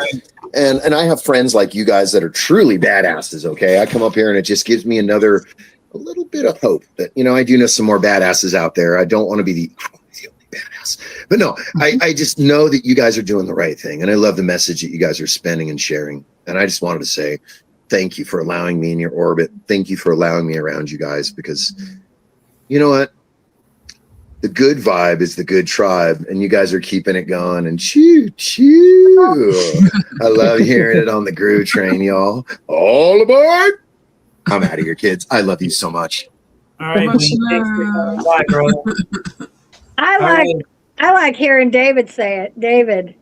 and I have friends like you guys that are truly badasses. Okay. I come up here and it just gives me a little bit of hope that, I do know some more badasses out there. I don't want to be the only badass, but no, I just know that you guys are doing the right thing. And I love the message that you guys are spending and sharing. And I just wanted to say, thank you for allowing me in your orbit. Thank you for allowing me around you guys, because you know what? The good vibe is the good tribe, and you guys are keeping it going. And choo choo. I love hearing it on the Grooe train, y'all. All aboard! I'm out of here, kids. I love you so much. All right, bye, bro. I like hearing David say it. David.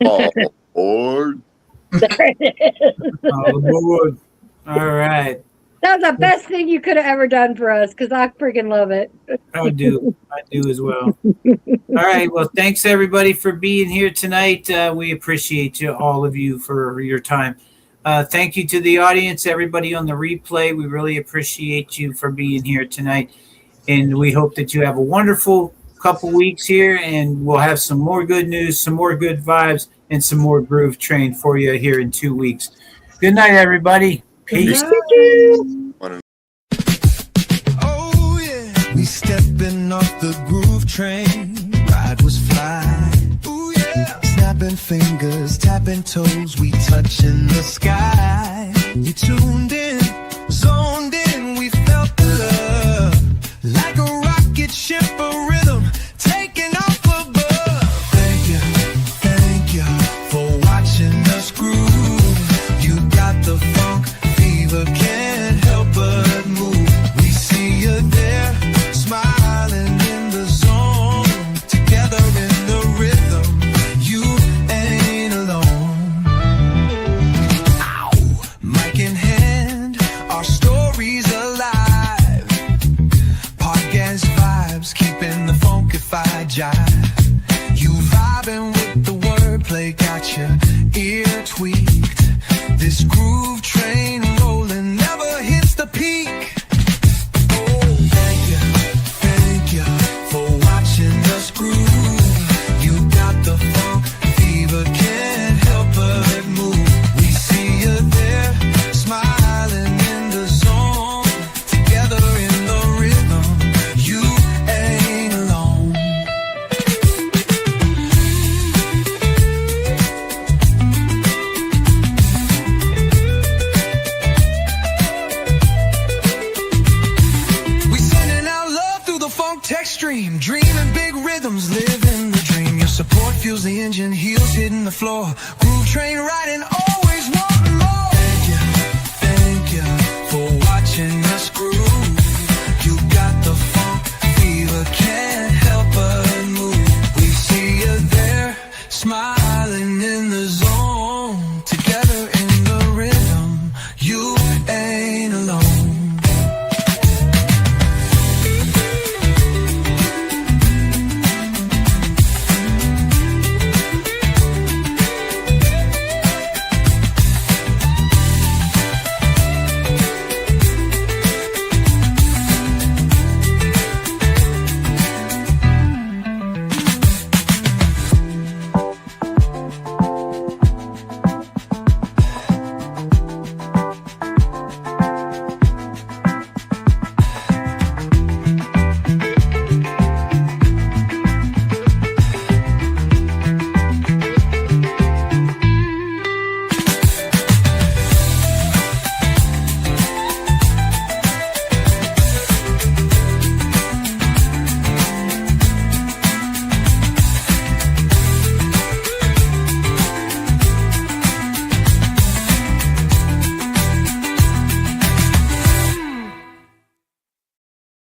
all aboard. There it is. Oh, Lord. All right. That was the best thing you could have ever done for us, because I freaking love it. I do as well. All right. Well, thanks everybody for being here tonight. We appreciate all of you for your time. Thank you to the audience, everybody on the replay. We really appreciate you for being here tonight. And we hope that you have a wonderful couple weeks here, and we'll have some more good news, some more good vibes, and some more Groove Train for you here in 2 weeks. Good night, everybody. Peace. Oh yeah, we stepping off the Groove Train. Ride was fly. Ooh yeah, snapping fingers, tapping toes, we touching the sky. You tuned in, zoned in, we felt the love like a rocket ship, a rhythm taking off above. Thank you for watching us groove. You got the funk fever, can't help but move. We see you there, smiling in the zone, together in the rhythm. You ain't alone. Ow. Mic in hand, our stories alive. Podcast vibes, keeping the funkified jive. You vibing with the wordplay, got your ear tweaked. This Groove Train rolling never hits the peak. Oh, thank you for watching us groove. You got the funk fever, can't help but move. We see you there, smiling in the zone, together in the rhythm. You ain't alone. We sending out love through the funk text stream, dreaming big rhythms, living the dream. Your support fuels the engine, heels hitting the floor. Groove Train riding, always one.